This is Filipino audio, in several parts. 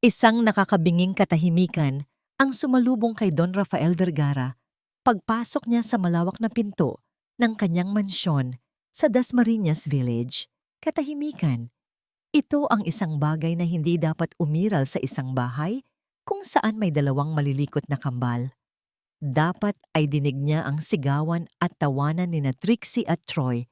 Isang nakakabinging katahimikan ang sumalubong kay Don Rafael Vergara pagpasok niya sa malawak na pinto ng kanyang mansyon sa Dasmariñas Village. Katahimikan. Ito ang isang bagay na hindi dapat umiral sa isang bahay kung saan may dalawang malilikot na kambal. Dapat ay dinig niya ang sigawan at tawanan ni na Trixie at Troy,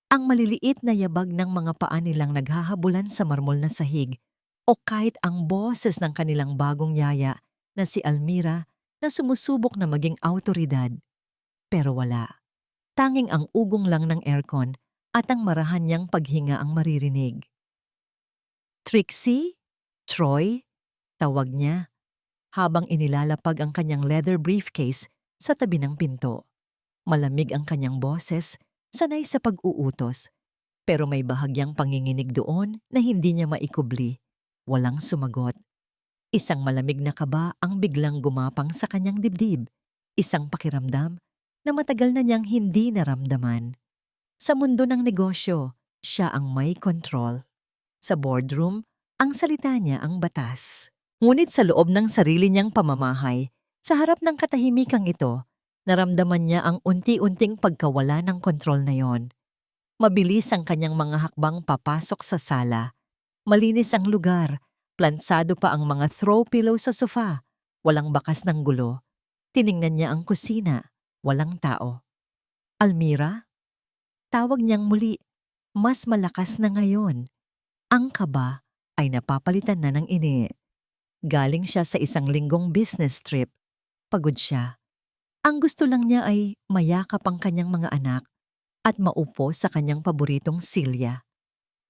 ang maliliit na yabag ng mga paa nilang naghahabulan sa marmol na sahig, o kahit ang boses ng kanilang bagong yaya na si Almira na sumusubok na maging awtoridad. Pero wala. Tanging ang ugong lang ng aircon at ang marahan niyang paghinga ang maririnig. Trixie? Troy? Tawag niya habang inilalapag ang kanyang leather briefcase sa tabi ng pinto. Malamig ang kanyang boses, sanay sa pag-uutos, pero may bahagyang panginginig doon na hindi niya maikubli. Walang sumagot. Isang malamig na kaba ang biglang gumapang sa kanyang dibdib. Isang pakiramdam na matagal na niyang hindi naramdaman. Sa mundo ng negosyo, siya ang may control. Sa boardroom, ang salita niya ang batas. Ngunit sa loob ng sarili niyang pamamahay, sa harap ng katahimikang ito, naramdaman niya ang unti-unting pagkawala ng kontrol na yon. Mabilis ang kanyang mga hakbang papasok sa sala. Malinis ang lugar, plansado pa ang mga throw pillow sa sofa, walang bakas ng gulo. Tiningnan niya ang kusina, walang tao. Almira? Tawag niyang muli, mas malakas na ngayon. Ang kaba ay napapalitan na ng ini. Galing siya sa isang linggong business trip. Pagod siya. Ang gusto lang niya ay mayakap ang kanyang mga anak at maupo sa kanyang paboritong silya.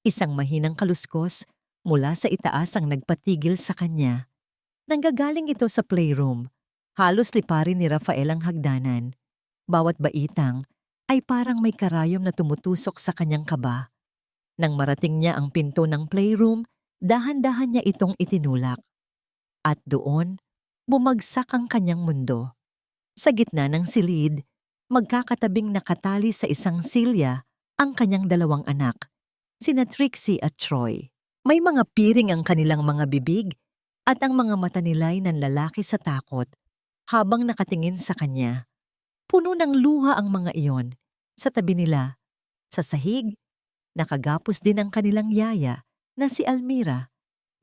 Isang mahinang kaluskos mula sa itaas ang nagpatigil sa kanya. Nanggagaling ito sa playroom. Halos liparin ni Rafael ang hagdanan. Bawat baitang ay parang may karayom na tumutusok sa kanyang kaba. Nang marating niya ang pinto ng playroom, dahan-dahan niya itong itinulak. At doon, bumagsak ang kanyang mundo. Sa gitna ng silid, magkakatabing nakatali sa isang silya ang kanyang dalawang anak, sina Trixie at Troy. May mga piring ang kanilang mga bibig at ang mga mata nila'y nanlalaki sa takot habang nakatingin sa kanya. Puno ng luha ang mga iyon. Sa tabi nila, sa sahig, nakagapos din ang kanilang yaya na si Almira.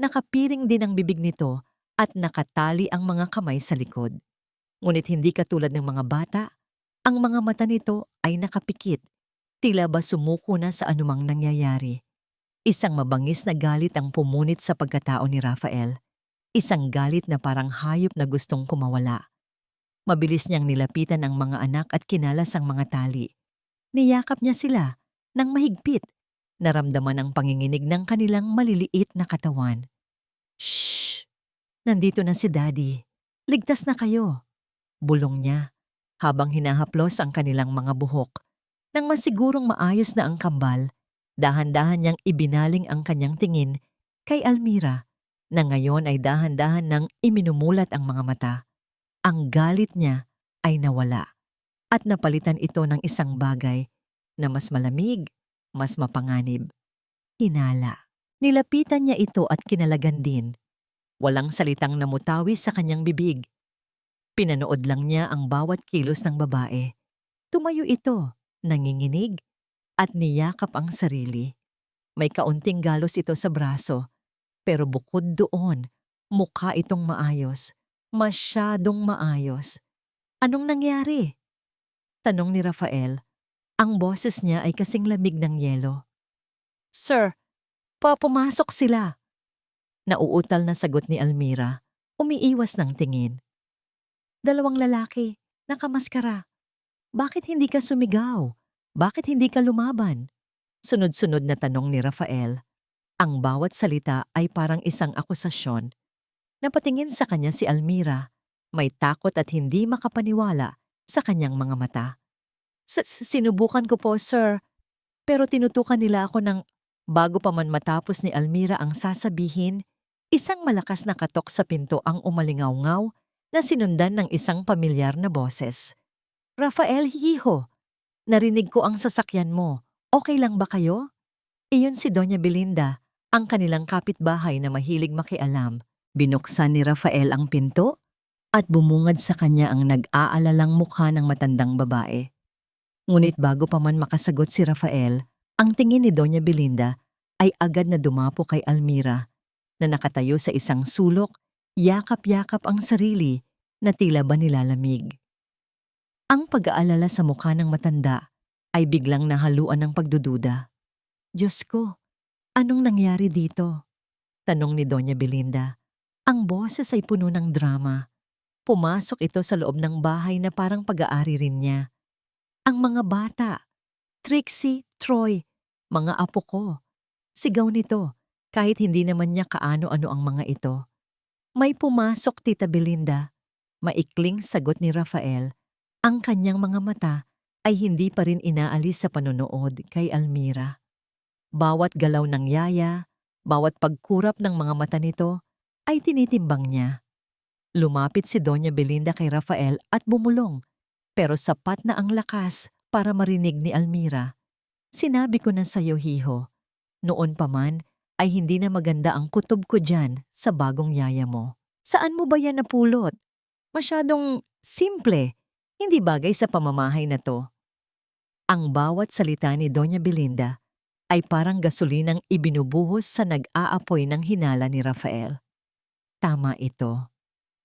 Nakapiring din ang bibig nito at nakatali ang mga kamay sa likod. Ngunit hindi katulad ng mga bata, ang mga mata nito ay nakapikit, tila ba sumuko na sa anumang nangyayari. Isang mabangis na galit ang pumunit sa pagkatao ni Rafael. Isang galit na parang hayop na gustong kumawala. Mabilis niyang nilapitan ang mga anak at kinalas ang mga tali. Niyakap niya sila nang mahigpit. Naramdaman ang panginginig ng kanilang maliliit na katawan. Shh! Nandito na si Daddy. Ligtas na kayo. Bulong niya habang hinahaplos ang kanilang mga buhok. Nang masigurong maayos na ang kambal, dahan-dahan niyang ibinaling ang kanyang tingin kay Almira na ngayon ay dahan-dahan nang iminumulat ang mga mata. Ang galit niya ay nawala at napalitan ito ng isang bagay na mas malamig, mas mapanganib. Hinala. Nilapitan niya ito at kinalagan din. Walang salitang namutawi sa kanyang bibig. Pinanood lang niya ang bawat kilos ng babae. Tumayo ito, nanginginig, at niyakap ang sarili. May kaunting galos ito sa braso, pero bukod doon, mukha itong maayos. Masyadong maayos. Anong nangyari? Tanong ni Rafael. Ang boses niya ay kasing lamig ng yelo. Sir, pumasok sila. Nauutal na sagot ni Almira, umiiwas ng tingin. Dalawang lalaki, nakamaskara. Bakit hindi ka sumigaw? Bakit hindi ka lumaban? Sunod-sunod na tanong ni Rafael. Ang bawat salita ay parang isang akusasyon. Napatingin sa kanya si Almira, may takot at hindi makapaniwala sa kanyang mga mata. Sinubukan ko po, sir, pero tinutukan nila ako ng... Bago pa man matapos ni Almira ang sasabihin, isang malakas na katok sa pinto ang umalingaw-ngaw na sinundan ng isang pamilyar na boses. Rafael, hiho! Narinig ko ang sasakyan mo. Okay lang ba kayo? Iyon si Doña Belinda, ang kanilang kapitbahay na mahilig makialam. Binuksan ni Rafael ang pinto at bumungad sa kanya ang nag-aalalang mukha ng matandang babae. Ngunit bago pa man makasagot si Rafael, ang tingin ni Doña Belinda ay agad na dumapo kay Almira na nakatayo sa isang sulok, yakap-yakap ang sarili na tila ba nilalamig. Ang pag-aalala sa mukha ng matanda ay biglang nahaluan ng pagdududa. Diyos ko, anong nangyari dito? Tanong ni Doña Belinda. Ang boses ay puno ng drama. Pumasok ito sa loob ng bahay na parang pag-aari rin niya. Ang mga bata, Trixie, Troy, mga apo ko. Sigaw nito kahit hindi naman niya kaano-ano ang mga ito. May pumasok, Tita Belinda. Maikling sagot ni Rafael. Ang kanyang mga mata ay hindi pa rin inaalis sa panonood kay Almira. Bawat galaw ng yaya, bawat pagkurap ng mga mata nito ay tinitimbang niya. Lumapit si Doña Belinda kay Rafael at bumulong, pero sapat na ang lakas para marinig ni Almira. Sinabi ko na sa'yo, Hiho, noon pa man ay hindi na maganda ang kutob ko dyan sa bagong yaya mo. Saan mo ba yan napulot? Masyadong simple, hindi bagay sa pamamahay na to. Ang bawat salita ni Doña Belinda ay parang gasolinang ibinubuhos sa nag-aapoy ng hinala ni Rafael. Tama ito.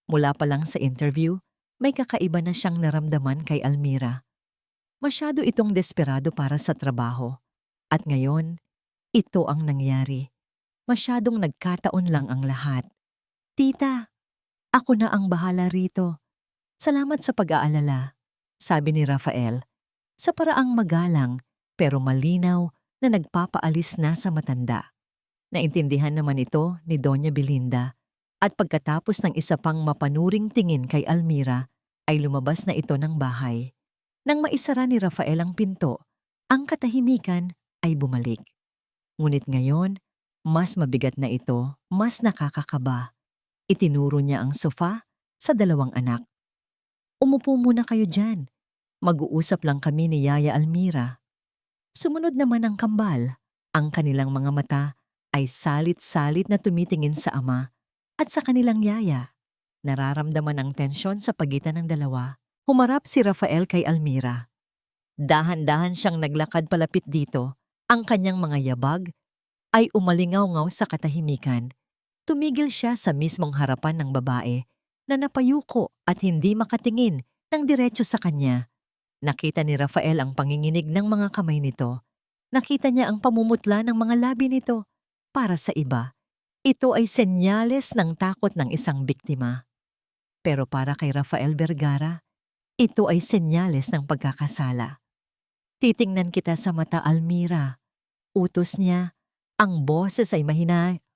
Mula pa lang sa interview, may kakaiba na siyang naramdaman kay Almira. Masyado itong desperado para sa trabaho. At ngayon, ito ang nangyari. Masyadong nagkataon lang ang lahat. Tita, ako na ang bahala rito. Salamat sa pag-aalala, sabi ni Rafael, sa paraang magalang pero malinaw na nagpapaalis na sa matanda. Naintindihan naman ito ni Doña Belinda at pagkatapos ng isa pang mapanuring tingin kay Almira ay lumabas na ito ng bahay. Nang maisara ni Rafael ang pinto, ang katahimikan ay bumalik. Ngunit ngayon, mas mabigat na ito, mas nakakakaba. Itinuro niya ang sofa sa dalawang anak. Umupo muna kayo dyan. Mag-uusap lang kami ni Yaya Almira. Sumunod naman ang kambal. Ang kanilang mga mata ay salit-salit na tumitingin sa ama at sa kanilang yaya. Nararamdaman ang tensyon sa pagitan ng dalawa. Humarap si Rafael kay Almira. Dahan-dahan siyang naglakad palapit dito. Ang kanyang mga yabag ay umalingaw-ngaw sa katahimikan. Tumigil siya sa mismong harapan ng babae na napayuko at hindi makatingin ng diretso sa kanya. Nakita ni Rafael ang panginginig ng mga kamay nito. Nakita niya ang pamumutla ng mga labi nito. Para sa iba, ito ay senyales ng takot ng isang biktima. Pero para kay Rafael Vergara, ito ay senyales ng pagkakasala. Titingnan kita sa mata, Almira. Utos niya. Ang boses ay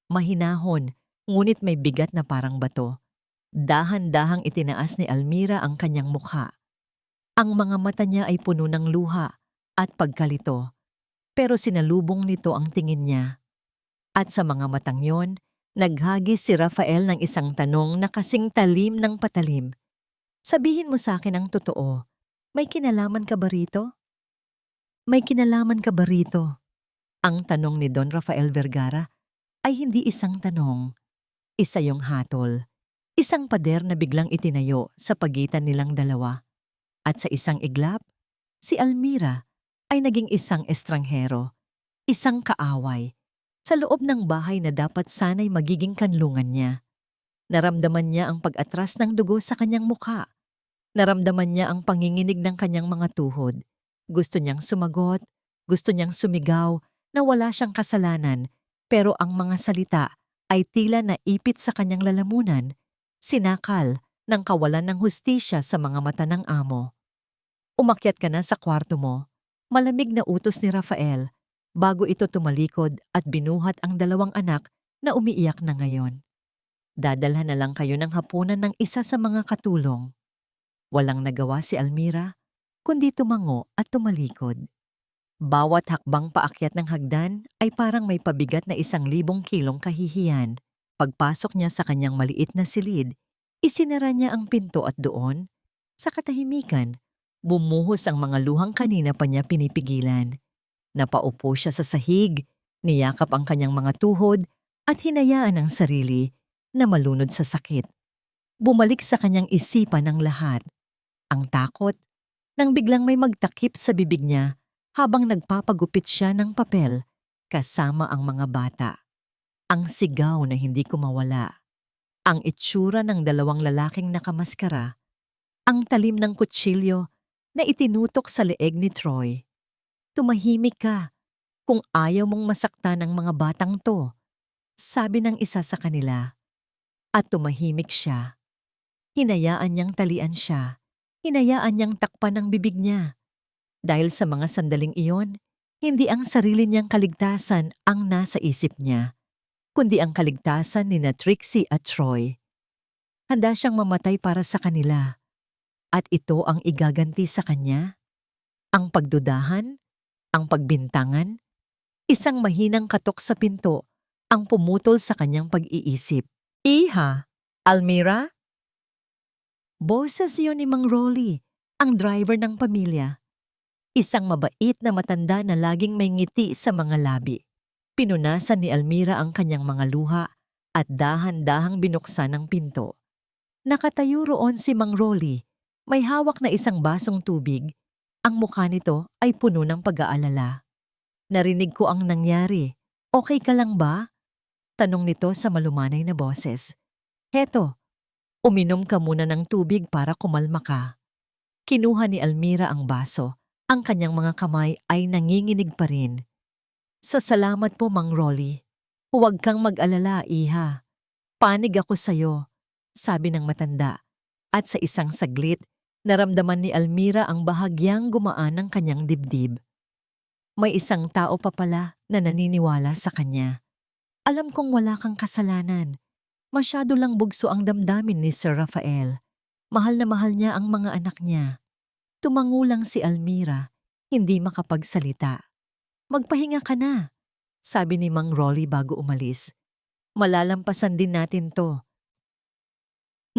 mahinahon, ngunit may bigat na parang bato. Dahan-dahang itinaas ni Almira ang kanyang mukha. Ang mga mata niya ay puno ng luha at pagkalito, pero sinalubong nito ang tingin niya. At sa mga matang yon, naghagis si Rafael ng isang tanong na kasing talim ng patalim. Sabihin mo sa akin ang totoo, may kinalaman ka ba rito? May kinalaman ka ba rito? Ang tanong ni Don Rafael Vergara ay hindi isang tanong, isa yung hatol. Isang pader na biglang itinayo sa pagitan nilang dalawa. At sa isang iglap, si Almira ay naging isang estranghero, isang kaaway, sa loob ng bahay na dapat sana'y magiging kanlungan niya. Naramdaman niya ang pag-atras ng dugo sa kanyang mukha. Naramdaman niya ang panginginig ng kanyang mga tuhod. Gusto niyang sumagot, gusto niyang sumigaw na wala siyang kasalanan, pero ang mga salita ay tila naipit sa kanyang lalamunan. Sinakal ng kawalan ng hustisya sa mga mata ng amo. Umakyat ka na sa kwarto mo. Malamig na utos ni Rafael bago ito tumalikod at binuhat ang dalawang anak na umiiyak na ngayon. Dadalhan na lang kayo ng hapunan ng isa sa mga katulong. Walang nagawa si Almira, kundi tumango at tumalikod. Bawat hakbang paakyat ng hagdan ay parang may pabigat na 1,000 kilong kahihiyan. Pagpasok niya sa kanyang maliit na silid, isinara niya ang pinto at doon, sa katahimikan, bumuhos ang mga luhang kanina pa niya pinipigilan. Napaupo siya sa sahig, niyakap ang kanyang mga tuhod at hinayaan ang sarili na malunod sa sakit. Bumalik sa kanyang isipan ang lahat. Ang takot, nang biglang may magtakip sa bibig niya habang nagpapagupit siya ng papel kasama ang mga bata. Ang sigaw na hindi ko mawala. Ang itsura ng dalawang lalaking nakamaskara. Ang talim ng kutsilyo na itinutok sa leeg ni Troy. Tumahimik ka kung ayaw mong masaktan ng mga batang to, sabi ng isa sa kanila. At tumahimik siya. Hinayaan niyang talian siya. Hinayaan niyang takpan ang bibig niya. Dahil sa mga sandaling iyon, hindi ang sarili niyang kaligtasan ang nasa isip niya, kundi ang kaligtasan ni na Trixie at Troy. Handa siyang mamatay para sa kanila. At ito ang igaganti sa kanya? Ang pagdudahan? Ang pagbintangan? Isang mahinang katok sa pinto ang pumutol sa kanyang pag-iisip. Iha, Almira? Boses yun ni Mang Rolly, ang driver ng pamilya. Isang mabait na matanda na laging may ngiti sa mga labi. Pinunasan ni Almira ang kanyang mga luha at dahan-dahang binuksan ang pinto. Nakatayo roon si Mang Rolly, may hawak na isang basong tubig. Ang mukha nito ay puno ng pag-aalala. Narinig ko ang nangyari. Okay ka lang ba? Tanong nito sa malumanay na boses. Heto, uminom ka muna ng tubig para kumalma ka. Kinuha ni Almira ang baso. Ang kanyang mga kamay ay nanginginig pa rin. Sa salamat po, Mang Rolly. Huwag kang mag-alala, iha. Panig ako sa'yo, sabi ng matanda. At sa isang saglit, naramdaman ni Almira ang bahagyang gumaan ng kanyang dibdib. May isang tao pa pala na naniniwala sa kanya. Alam kong wala kang kasalanan. Masyado lang bugso ang damdamin ni Sir Rafael. Mahal na mahal niya ang mga anak niya. Tumangulang si Almira, hindi makapagsalita. Magpahinga ka na, sabi ni Mang Rolly bago umalis. Malalampasan din natin to.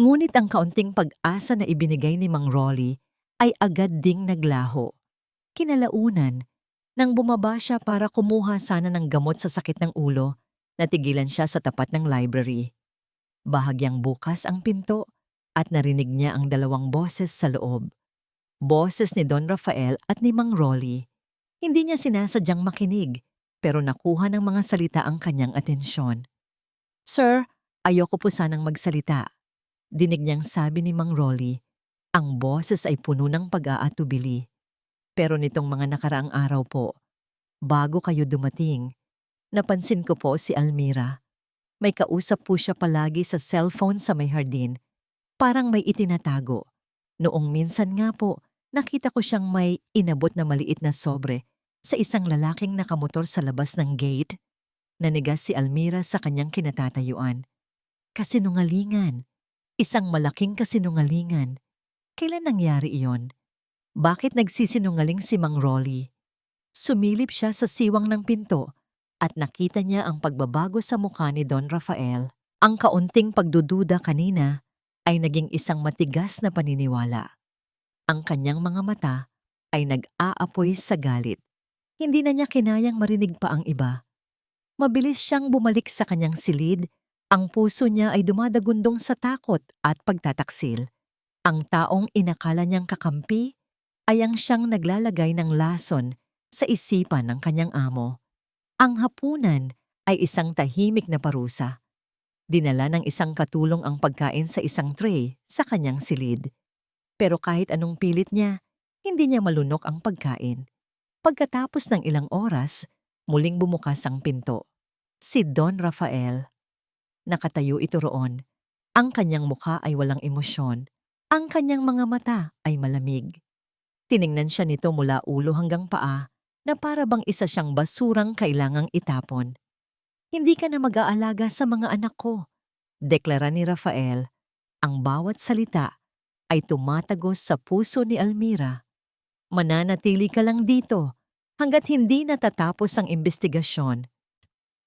Ngunit ang kaunting pag-asa na ibinigay ni Mang Rolly ay agad ding naglaho. Kinalaunan, nang bumaba siya para kumuha sana ng gamot sa sakit ng ulo, natigilan siya sa tapat ng library. Bahagyang bukas ang pinto at narinig niya ang dalawang boses sa loob. Boses ni Don Rafael at ni Mang Rolly. Hindi niya sinasadyang makinig, pero nakuha ng mga salita ang kanyang atensyon. Sir, ayoko po sanang magsalita. Dinig niyang sabi ni Mang Rolly. Ang boses ay puno ng pag-aatubili. Pero nitong mga nakaraang araw po, bago kayo dumating, napansin ko po si Almira. May kausap po siya palagi sa cellphone sa may hardin. Parang may itinatago. Noong minsan nga po, nakita ko siyang may inabot na maliit na sobre sa isang lalaking nakamotor sa labas ng gate. Nanigas si Almira sa kanyang kinatatayuan. Kasinungalingan. Isang malaking kasinungalingan. Kailan nangyari iyon? Bakit nagsisinungaling si Mang Rolly? Sumilip siya sa siwang ng pinto at nakita niya ang pagbabago sa mukha ni Don Rafael. Ang kaunting pagdududa kanina ay naging isang matigas na paniniwala. Ang kanyang mga mata ay nag-aapoy sa galit. Hindi na niya kinayang marinig pa ang iba. Mabilis siyang bumalik sa kanyang silid. Ang puso niya ay dumadagundong sa takot at pagtataksil. Ang taong inakala niyang kakampi ay ang siyang naglalagay ng lason sa isipan ng kanyang amo. Ang hapunan ay isang tahimik na parusa. Dinala ng isang katulong ang pagkain sa isang tray sa kanyang silid. Pero kahit anong pilit niya, hindi niya malunok ang pagkain. Pagkatapos ng ilang oras, muling bumukas ang pinto. Si Don Rafael. Nakatayo ito roon. Ang kanyang mukha ay walang emosyon. Ang kanyang mga mata ay malamig. Tiningnan siya nito mula ulo hanggang paa na para bang isa siyang basurang kailangang itapon. Hindi ka na mag-aalaga sa mga anak ko, deklara ni Rafael. Ang bawat salita ay tumatagos sa puso ni Almira. Mananatili ka lang dito hanggat hindi natatapos ang investigasyon.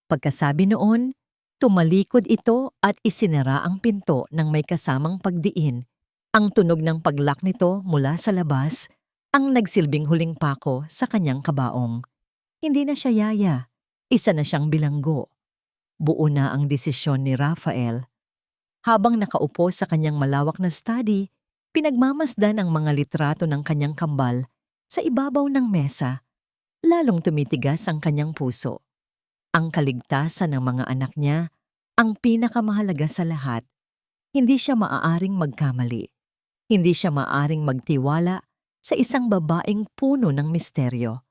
Pagkasabi noon, tumalikod ito at isinara ang pinto ng may kasamang pagdiin. Ang tunog ng paglock nito mula sa labas ang nagsilbing huling pako sa kanyang kabaong. Hindi na siya yaya, isa na siyang bilanggo. Buo na ang desisyon ni Rafael. Habang nakaupo sa kanyang malawak na study, pinagmamasdan ang mga litrato ng kanyang kambal sa ibabaw ng mesa. Lalong tumitigas ang kanyang puso. Ang kaligtasan ng mga anak niya ang pinakamahalaga sa lahat. Hindi siya maaaring magkamali. Hindi siya maaaring magtiwala sa isang babaeng puno ng misteryo.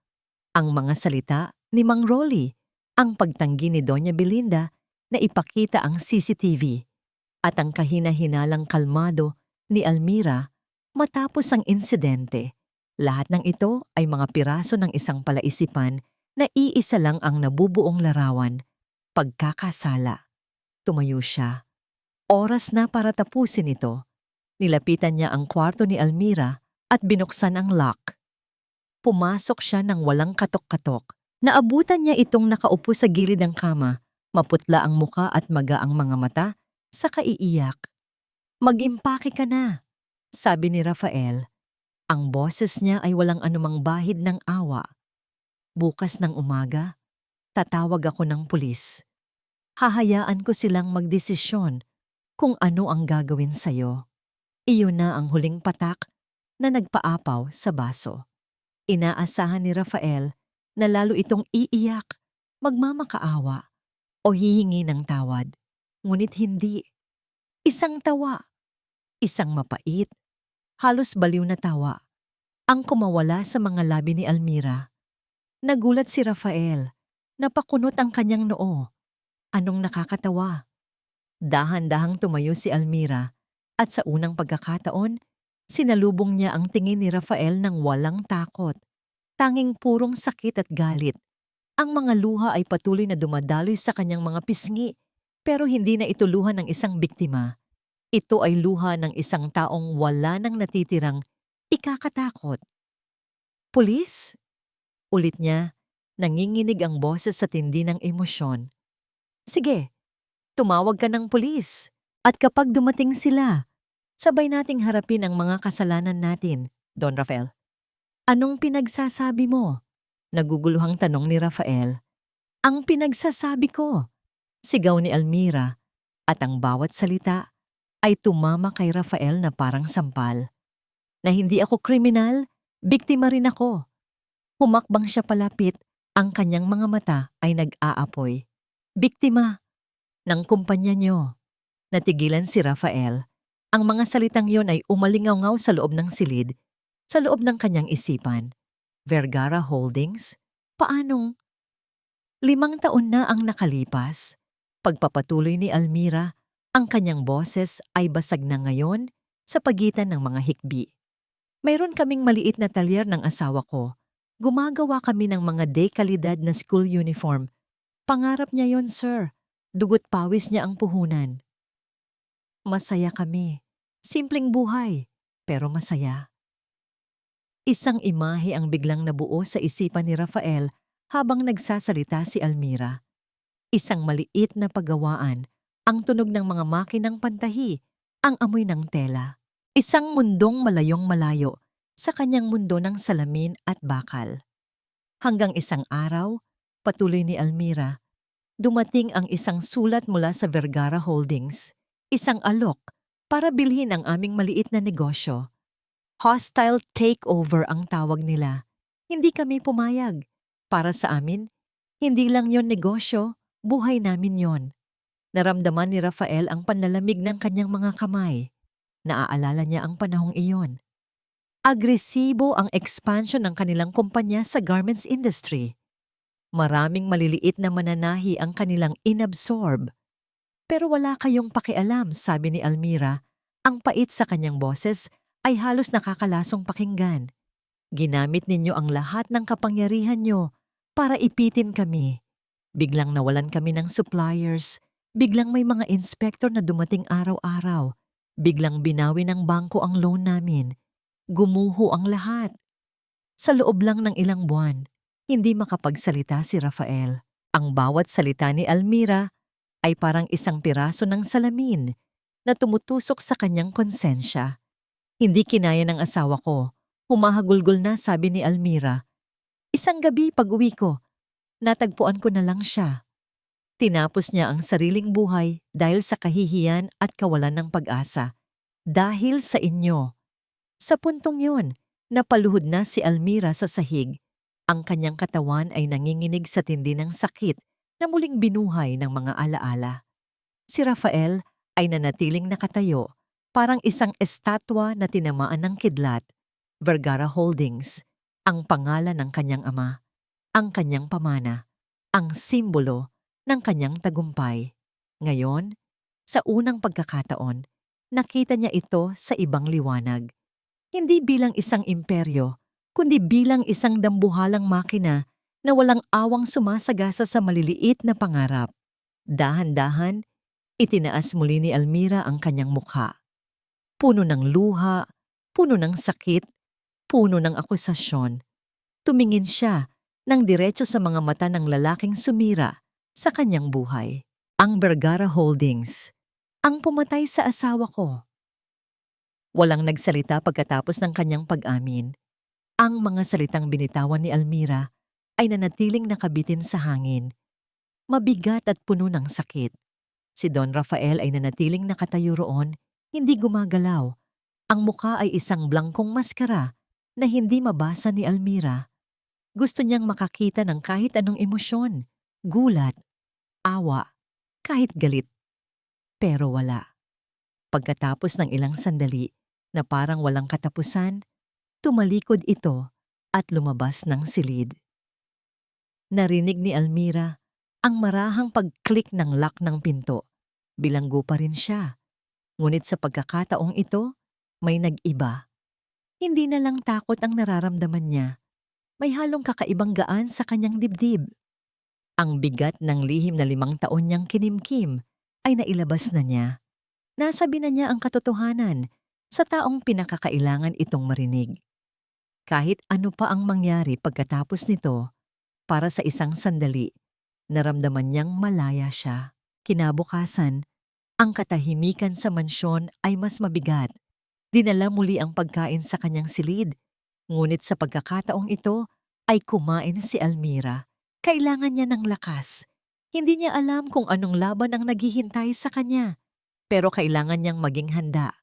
Ang mga salita ni Mang Rolly, ang pagtanggi ni Doña Belinda na ipakita ang CCTV, at ang kahina-hinalang kalmado ni Almira matapos ang insidente. Lahat ng ito ay mga piraso ng isang palaisipan na iisa lang ang nabubuong larawan, pagkakasala. Tumayo siya. Oras na para tapusin ito. Nilapitan niya ang kwarto ni Almira at binuksan ang lock. Pumasok siya ng walang katok-katok. Naabutan niya itong nakaupo sa gilid ng kama, maputla ang muka at maga ang mga mata, saka iiyak. "Mag-impake ka na," sabi ni Rafael. Ang boses niya ay walang anumang bahid ng awa. "Bukas ng umaga, tatawag ako ng pulis. Hahayaan ko silang magdesisyon kung ano ang gagawin sa'yo." Iyon na ang huling patak na nagpaapaw sa baso. Inaasahan ni Rafael na lalo itong iiyak, magmamakaawa, o hihingi ng tawad. Ngunit hindi. Isang tawa, isang mapait, halos baliw na tawa, ang kumawala sa mga labi ni Almira. Nagulat si Rafael. Napakunot ang kanyang noo. Anong nakakatawa? Dahan-dahang tumayo si Almira at sa unang pagkakataon, sinalubong niya ang tingin ni Rafael ng walang takot. Tanging purong sakit at galit. Ang mga luha ay patuloy na dumadaloy sa kanyang mga pisngi, pero hindi na ito luha ng isang biktima. Ito ay luha ng isang taong wala nang natitirang ikakatakot. "Pulis?" Ulit niya, nanginginig ang boses sa tindi ng emosyon. "Sige, tumawag ka ng pulis. At kapag dumating sila, sabay nating harapin ang mga kasalanan natin, Don Rafael." "Anong pinagsasabi mo?" Naguguluhang tanong ni Rafael. "Ang pinagsasabi ko," sigaw ni Almira, at ang bawat salita ay tumama kay Rafael na parang sampal. "Na hindi ako kriminal, biktima rin ako." Humakbang siya palapit, ang kanyang mga mata ay nag-aapoy. "Biktima ng kumpanya niyo." Natigilan si Rafael. Ang mga salitang yon ay umalingaw-ngaw sa loob ng silid, sa loob ng kanyang isipan. Vergara Holdings? Paanong? 5 taon na ang nakalipas. Pagpapatuloy ni Almira, ang kanyang boses ay basag na ngayon sa pagitan ng mga hikbi. "Mayroon kaming maliit na talyer ng asawa ko. Gumagawa kami ng mga de-kalidad na school uniform. Pangarap niya yon, sir. Dugot pawis niya ang puhunan. Masaya kami. Simpleng buhay, pero masaya." Isang imahe ang biglang nabuo sa isipan ni Rafael habang nagsasalita si Almira. Isang maliit na paggawaan, ang tunog ng mga makinang pantahi, ang amoy ng tela. Isang mundong malayong malayo sa kanyang mundo ng salamin at bakal. Hanggang isang araw, patuloy ni Almira, dumating ang isang sulat mula sa Vergara Holdings, isang alok para bilhin ang aming maliit na negosyo. Hostile takeover ang tawag nila. Hindi kami pumayag. Para sa amin, hindi lang yon negosyo, buhay namin yon. Naramdaman ni Rafael ang panlalamig ng kanyang mga kamay. Naaalala niya ang panahong iyon. Agresibo ang expansion ng kanilang kumpanya sa garments industry. Maraming maliliit na mananahi ang kanilang inabsorb. "Pero wala kayong pakialam," sabi ni Almira. Ang pait sa kanyang boses ay halos nakakalasong pakinggan. "Ginamit ninyo ang lahat ng kapangyarihan nyo para ipitin kami. Biglang nawalan kami ng suppliers. Biglang may mga inspector na dumating araw-araw. Biglang binawi ng bangko ang loan namin. Gumuho ang lahat." Sa loob lang ng ilang buwan, hindi makapagsalita si Rafael. Ang bawat salita ni Almira ay parang isang piraso ng salamin na tumutusok sa kanyang konsensya. "Hindi kinaya ng asawa ko. Humahagulgol na," sabi ni Almira. "Isang gabi pag-uwi ko, natagpuan ko na lang siya. Tinapos niya ang sariling buhay dahil sa kahihiyan at kawalan ng pag-asa. Dahil sa inyo. Sa puntong yun, napaluhod na si Almira sa sahig. Ang kanyang katawan ay nanginginig sa tindi ng sakit na muling binuhay ng mga alaala. Si Rafael ay nanatiling nakatayo, parang isang estatwa na tinamaan ng kidlat. Vergara Holdings, ang pangalan ng kanyang ama, ang kanyang pamana, ang simbolo ng kanyang tagumpay. Ngayon, sa unang pagkakataon, nakita niya ito sa ibang liwanag. Hindi bilang isang imperyo, kundi bilang isang dambuhalang makina na walang awang sumasagasa sa maliliit na pangarap. Dahan-dahan, itinaas muli ni Almira ang kanyang mukha. Puno ng luha, puno ng sakit, puno ng akusasyon. Tumingin siya ng diretso sa mga mata ng lalaking sumira sa kanyang buhay. Ang Vergara Holdings, ang pumatay sa asawa ko. Walang nagsalita pagkatapos ng kanyang pag-amin. Ang mga salitang binitawan ni Almira ay nanatiling nakabitin sa hangin. Mabigat at puno ng sakit. Si Don Rafael ay nanatiling nakatayo roon, hindi gumagalaw. Ang muka ay isang blangkong maskara na hindi mabasa ni Almira. Gusto niyang makakita ng kahit anong emosyon, gulat, awa, kahit galit. Pero wala. Pagkatapos ng ilang sandali na parang walang katapusan, tumalikod ito at lumabas ng silid. Narinig ni Almira ang marahang pag-click ng lock ng pinto. Bilanggo pa rin siya. Ngunit sa pagkakataong ito, may nag-iba. Hindi na lang takot ang nararamdaman niya. May halong kakaibang gaan sa kanyang dibdib. Ang bigat ng lihim na 5 taon niyang kinimkim ay nailabas na niya. Nasabi na niya ang katotohanan sa taong pinakakailangan itong marinig. Kahit ano pa ang mangyari pagkatapos nito, para sa isang sandali, naramdaman niyang malaya siya. Kinabukasan, ang katahimikan sa mansyon ay mas mabigat. Dinala muli ang pagkain sa kanyang silid. Ngunit sa pagkakataong ito ay kumain si Almira. Kailangan niya ng lakas. Hindi niya alam kung anong laban ang naghihintay sa kanya. Pero kailangan niyang maging handa.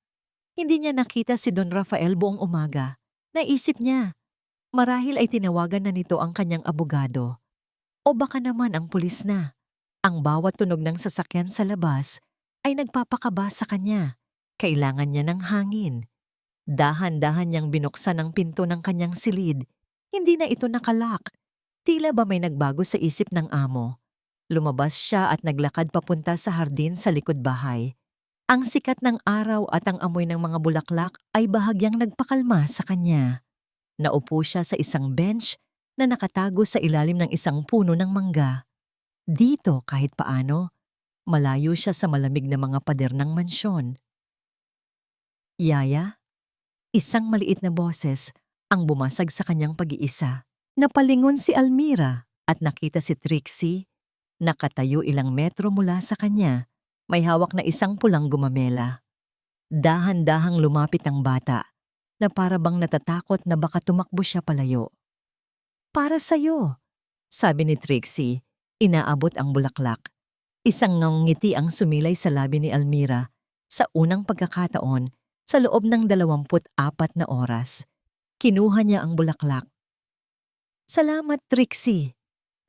Hindi niya nakita si Don Rafael buong umaga. Naisip niya, marahil ay tinawagan na nito ang kanyang abogado. O baka naman ang pulis na. Ang bawat tunog ng sasakyan sa labas ay nagpapakaba sa kanya. Kailangan niya ng hangin. Dahan-dahan niyang binuksan ang pinto ng kanyang silid. Hindi na ito nakalak. Tila ba may nagbago sa isip ng amo. Lumabas siya at naglakad papunta sa hardin sa likod bahay. Ang sikat ng araw at ang amoy ng mga bulaklak ay bahagyang nagpakalma sa kanya. Naupo siya sa isang bench na nakatago sa ilalim ng isang puno ng mangga. Dito kahit paano, malayo siya sa malamig na mga pader ng mansyon. Yaya? Isang maliit na boses ang bumasag sa kanyang pag-iisa. Napalingon si Almira at nakita si Trixie, nakatayo ilang metro mula sa kanya, may hawak na isang pulang gumamela. Dahan-dahang lumapit ang bata, na para bang natatakot na baka tumakbo siya palayo. Para sa'yo, sabi ni Trixie, inaabot ang bulaklak. Isang ngiti ang sumilay sa labi ni Almira sa unang pagkakataon sa loob ng 24 na oras. Kinuha niya ang bulaklak. Salamat, Trixie.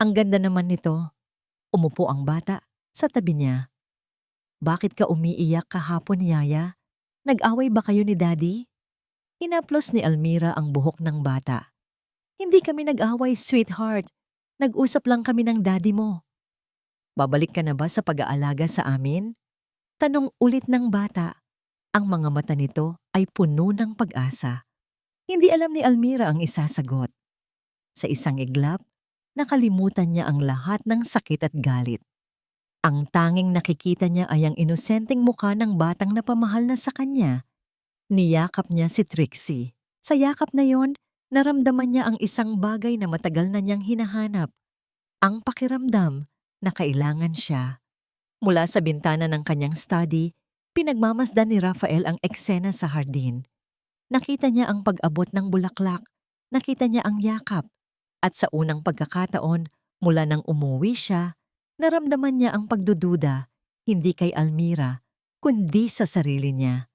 Ang ganda naman nito. Umupo ang bata sa tabi niya. Bakit ka umiiyak kahapon, Yaya? Nag-away ba kayo ni Daddy? Hinaplos ni Almira ang buhok ng bata. Hindi kami nag-away, sweetheart. Nag-usap lang kami ng daddy mo. Babalik ka na ba sa pag-aalaga sa amin? Tanong ulit ng bata. Ang mga mata nito ay puno ng pag-asa. Hindi alam ni Almira ang isasagot. Sa isang iglap, nakalimutan niya ang lahat ng sakit at galit. Ang tanging nakikita niya ay ang inosenteng mukha ng batang napamahal na sa kanya. Niyakap niya si Trixie. Sa yakap na yon, naramdaman niya ang isang bagay na matagal na niyang hinahanap. Ang pakiramdam na kailangan siya. Mula sa bintana ng kanyang study, pinagmamasdan ni Rafael ang eksena sa hardin. Nakita niya ang pag-abot ng bulaklak, nakita niya ang yakap. At sa unang pagkakataon, mula nang umuwi siya, Naramdaman niya ang pagdududa, hindi kay Almira, kundi sa sarili niya.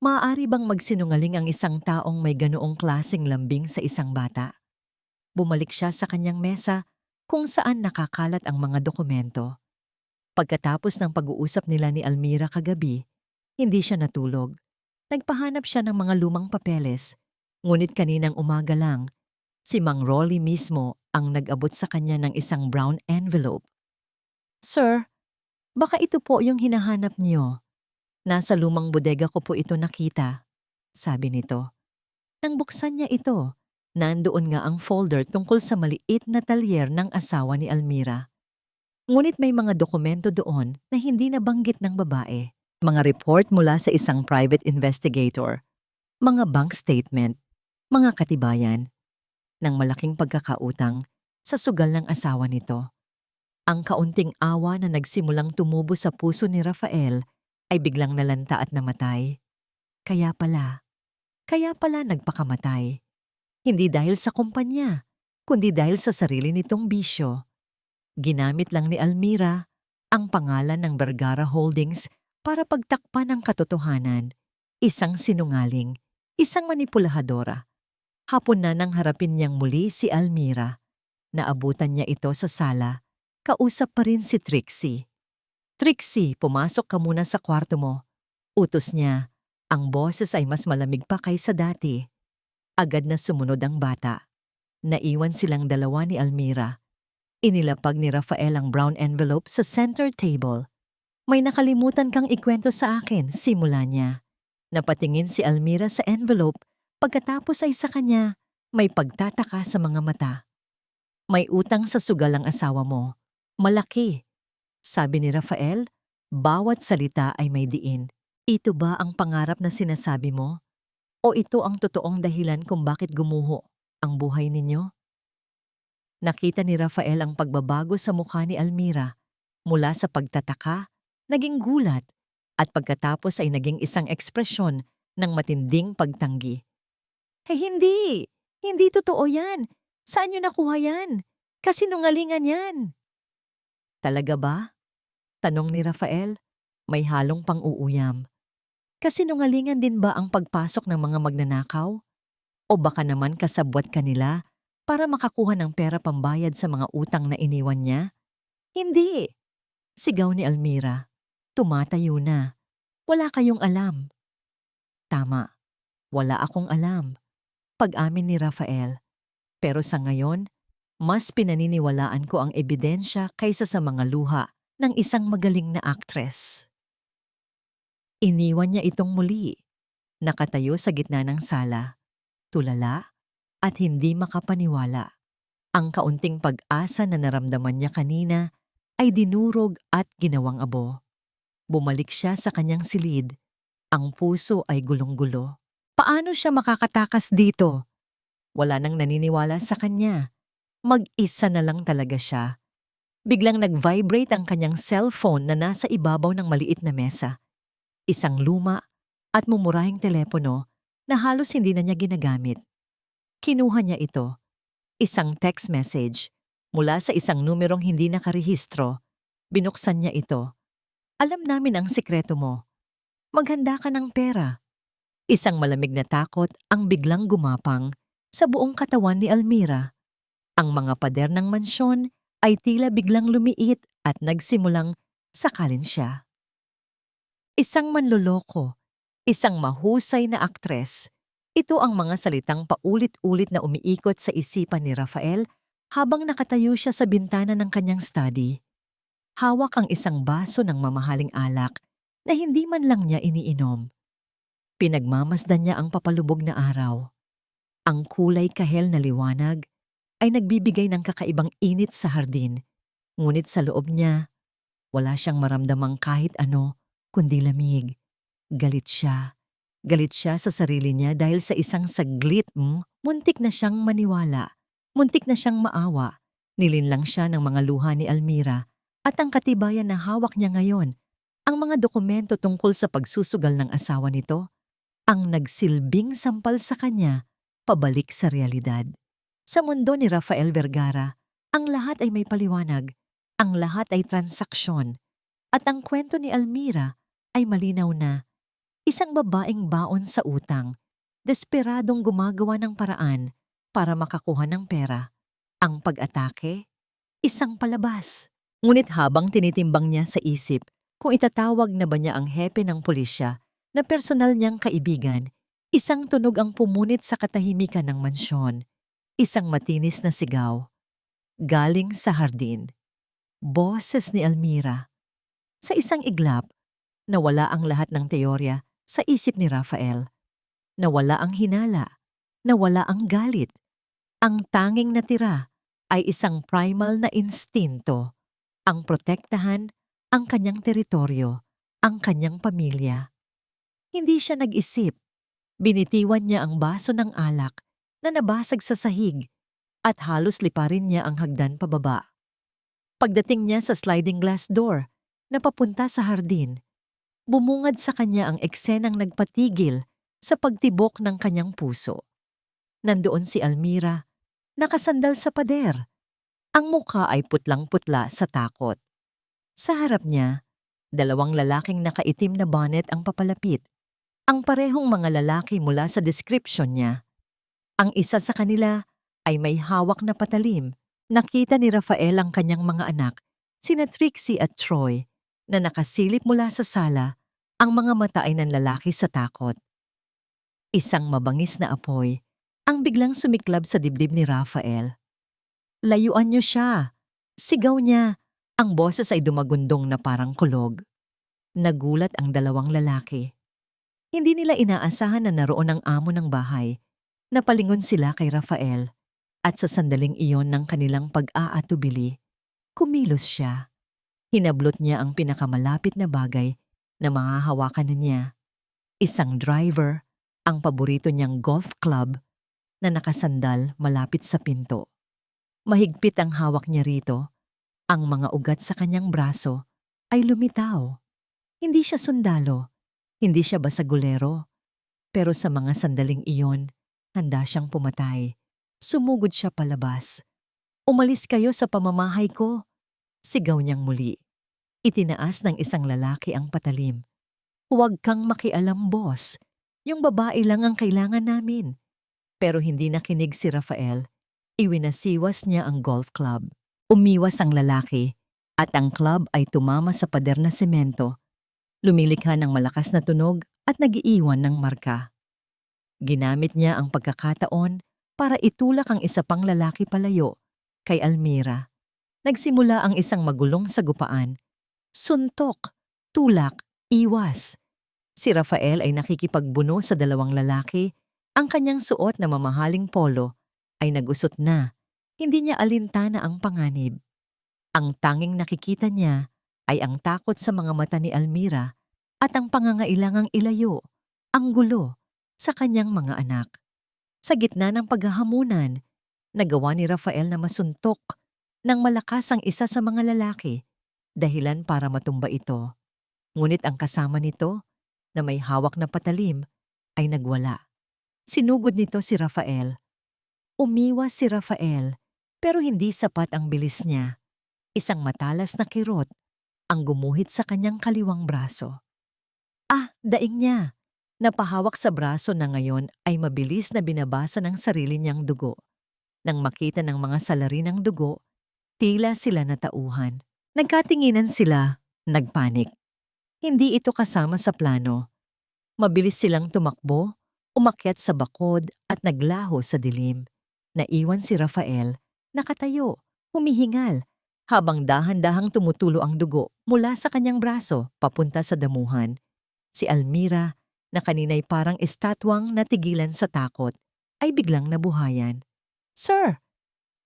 Maaari bang magsinungaling ang isang taong may ganoong klaseng lambing sa isang bata? Bumalik siya sa kanyang mesa kung saan nakakalat ang mga dokumento. Pagkatapos ng pag-uusap nila ni Almira kagabi, hindi siya natulog. Nagpahanap siya ng mga lumang papeles, ngunit kaninang umaga lang, si Mang Rolly mismo ang nag-abot sa kanya ng isang brown envelope. "Sir, baka ito po yung hinahanap niyo. Nasa lumang bodega ko po ito nakita," sabi nito. Nang buksan niya ito, nandoon nga ang folder tungkol sa maliit na talyer ng asawa ni Almira. Ngunit may mga dokumento doon na hindi nabanggit ng babae. Mga report mula sa isang private investigator, mga bank statement, mga katibayan ng malaking pagkakautang sa sugal ng asawa nito. Ang kaunting awa na nagsimulang tumubo sa puso ni Rafael ay biglang nalanta at namatay. Kaya pala nagpakamatay. Hindi dahil sa kumpanya, kundi dahil sa sarili nitong bisyo. Ginamit lang ni Almira ang pangalan ng Vergara Holdings para pagtakpan ang katotohanan. Isang sinungaling, isang manipulahadora. Hapon na nang harapin niyang muli si Almira. Naabutan niya ito sa sala. Kausap pa rin si Trixie. "Trixie, pumasok ka muna sa kwarto mo." Utos niya. Ang boses ay mas malamig pa kaysa dati. Agad na sumunod ang bata. Naiwan silang dalawa ni Almira. Inilapag ni Rafael ang brown envelope sa center table. "May nakalimutan kang ikwento sa akin," simula niya. Napatingin si Almira sa envelope, pagkatapos ay sa kanya may pagtataka sa mga mata. "May utang sa sugal ang asawa mo. Malaki," sabi ni Rafael. Bawat salita ay may diin. "Ito ba ang pangarap na sinasabi mo? O ito ang totoong dahilan kung bakit gumuho ang buhay ninyo?" Nakita ni Rafael ang pagbabago sa mukha ni Almira. Mula sa pagtataka, naging gulat, at pagkatapos ay naging isang ekspresyon ng matinding pagtanggi. Hindi! Hindi totoo yan! Saan niyo nakuha yan? Kasinungalingan yan!" "Talaga ba?" tanong ni Rafael. May halong pang-uuyam. "Kasinungalingan din ba ang pagpasok ng mga magnanakaw? O baka naman kasabwat ka nila para makakuha ng pera pambayad sa mga utang na iniwan niya?" "Hindi!" sigaw ni Almira. Tumatayo na. "Wala kayong alam." "Tama, wala akong alam," pag-amin ni Rafael. "Pero sa ngayon, mas pinaniniwalaan ko ang ebidensya kaysa sa mga luha ng isang magaling na aktres." Iniwan niya itong muli. Nakatayo sa gitna ng sala. Tulala at hindi makapaniwala. Ang kaunting pag-asa na naramdaman niya kanina ay dinurog at ginawang abo. Bumalik siya sa kanyang silid. Ang puso ay gulong-gulo. Paano siya makakatakas dito? Wala nang naniniwala sa kanya. Mag-isa na lang talaga siya. Biglang nag-vibrate ang kanyang cellphone na nasa ibabaw ng maliit na mesa. Isang luma at mumurahing telepono na halos hindi na niya ginagamit. Kinuha niya ito. Isang text message mula sa isang numerong hindi nakarehistro. Binuksan niya ito. "Alam namin ang sikreto mo. Maghanda ka ng pera." Isang malamig na takot ang biglang gumapang sa buong katawan ni Almira. Ang mga pader ng mansyon ay tila biglang lumiit at nagsimulang sakalin siya. Isang manloloko, isang mahusay na aktres. Ito ang mga salitang paulit-ulit na umiikot sa isipan ni Rafael habang nakatayo siya sa bintana ng kanyang study. Hawak ang isang baso ng mamahaling alak na hindi man lang niya iniinom. Pinagmamasdan niya ang papalubog na araw. Ang kulay kahel na liwanag ay nagbibigay ng kakaibang init sa hardin, ngunit sa loob niya, wala siyang maramdamang kahit ano kundi lamig. Galit siya. Galit siya sa sarili niya dahil sa isang saglit, muntik na siyang maniwala. Muntik na siyang maawa. Nilinlang siya ng mga luha ni Almira at ang katibayan na hawak niya ngayon, ang mga dokumento tungkol sa pagsusugal ng asawa nito, ang nagsilbing sampal sa kanya pabalik sa realidad. Sa mundo ni Rafael Vergara, ang lahat ay may paliwanag. Ang lahat ay transaksyon at ang kwento ni Almira ay malinaw na isang babaeng baon sa utang, desperadong gumagawa ng paraan para makakuha ng pera. Ang pag-atake, isang palabas. Ngunit habang tinitimbang niya sa isip kung itatawag na ba niya ang hepe ng pulisya na personal niyang kaibigan, isang tunog ang pumunit sa katahimikan ng mansyon. Isang matinis na sigaw. Galing sa hardin. Boses ni Almira. Sa isang iglap, nawala ang lahat ng teorya sa isip ni Rafael. Nawala ang hinala. Nawala ang galit. Ang tanging natira ay isang primal na instinto. Ang protektahan, ang kanyang teritoryo, ang kanyang pamilya. Hindi siya nag-isip. Binitiwan niya ang baso ng alak na nabasag sa sahig at halos liparin niya ang hagdan pababa. Pagdating niya sa sliding glass door na papunta sa hardin, bumungad sa kanya ang eksenang nagpatigil sa pagtibok ng kanyang puso. Nandoon si Almira, nakasandal sa pader. Ang mukha ay putlang-putla sa takot. Sa harap niya, dalawang lalaking nakaitim na bonnet ang papalapit. Ang parehong mga lalaki mula sa description niya. Ang isa sa kanila ay may hawak na patalim. Nakita ni Rafael ang kanyang mga anak, sina Trixie at Troy, na nakasilip mula sa sala, ang mga mata ay nanlalaki sa takot. Isang mabangis na apoy ang biglang sumiklab sa dibdib ni Rafael. Layuan niyo siya! Sigaw niya. Ang boses ay dumagundong na parang kulog. Nagulat ang dalawang lalaki. Hindi nila inaasahan na naroon ang amo ng bahay. Napalingon sila kay Rafael. At sa sandaling iyon ng kanilang pag-aatubili, kumilos siya. Hinablot niya ang pinakamalapit na bagay na mahahawakan niya. Isang driver, ang paborito niyang golf club na nakasandal malapit sa pinto. Mahigpit ang hawak niya rito. Ang mga ugat sa kanyang braso ay lumitaw. Hindi siya sundalo, hindi siya basagulero. Pero sa mga sandaling iyon, handa siyang pumatay. Sumugod siya palabas. Umalis kayo sa pamamahay ko. Sigaw niyang muli. Itinaas ng isang lalaki ang patalim. Huwag kang makialam, boss. Yung babae lang ang kailangan namin. Pero hindi nakinig si Rafael. Iwinasiwas niya ang golf club. Umiwas ang lalaki at ang club ay tumama sa pader na semento. Lumilikha ng malakas na tunog at nagiiwan ng marka. Ginamit niya ang pagkakataon para itulak ang isa pang lalaki palayo kay Almira. Nagsimula ang isang magulong sagupaan. Suntok, tulak, iwas. Si Rafael ay nakikipagbuno sa dalawang lalaki. Ang kanyang suot na mamahaling polo ay nagusot na. Hindi niya alintana ang panganib. Ang tanging nakikita niya ay ang takot sa mga mata ni Almira at ang pangangailangang ilayo, ang gulo, sa kanyang mga anak. Sa gitna ng paghahamunan, nagawa ni Rafael na masuntok ng malakas ang isa sa mga lalaki, dahilan para matumba ito. Ngunit ang kasama nito, na may hawak na patalim, ay nagwala. Sinugod nito si Rafael. Umiwas si Rafael, pero hindi sapat ang bilis niya. Isang matalas na kirot ang gumuhit sa kanyang kaliwang braso. Daing niya. Napahawak sa braso na ngayon ay mabilis na binabasa ng sarili niyang dugo. Nang makita ng mga salari ng dugo, tila sila natauhan. Nagkatinginan sila, nagpanik. Hindi ito kasama sa plano. Mabilis silang tumakbo, umakyat sa bakod at naglaho sa dilim. Naiwan si Rafael, nakatayo, humihingal, habang dahan-dahang tumutulo ang dugo mula sa kanyang braso papunta sa damuhan. Si Almira, na kanina'y parang estatwang natigilan sa takot, ay biglang nabuhayan. Sir!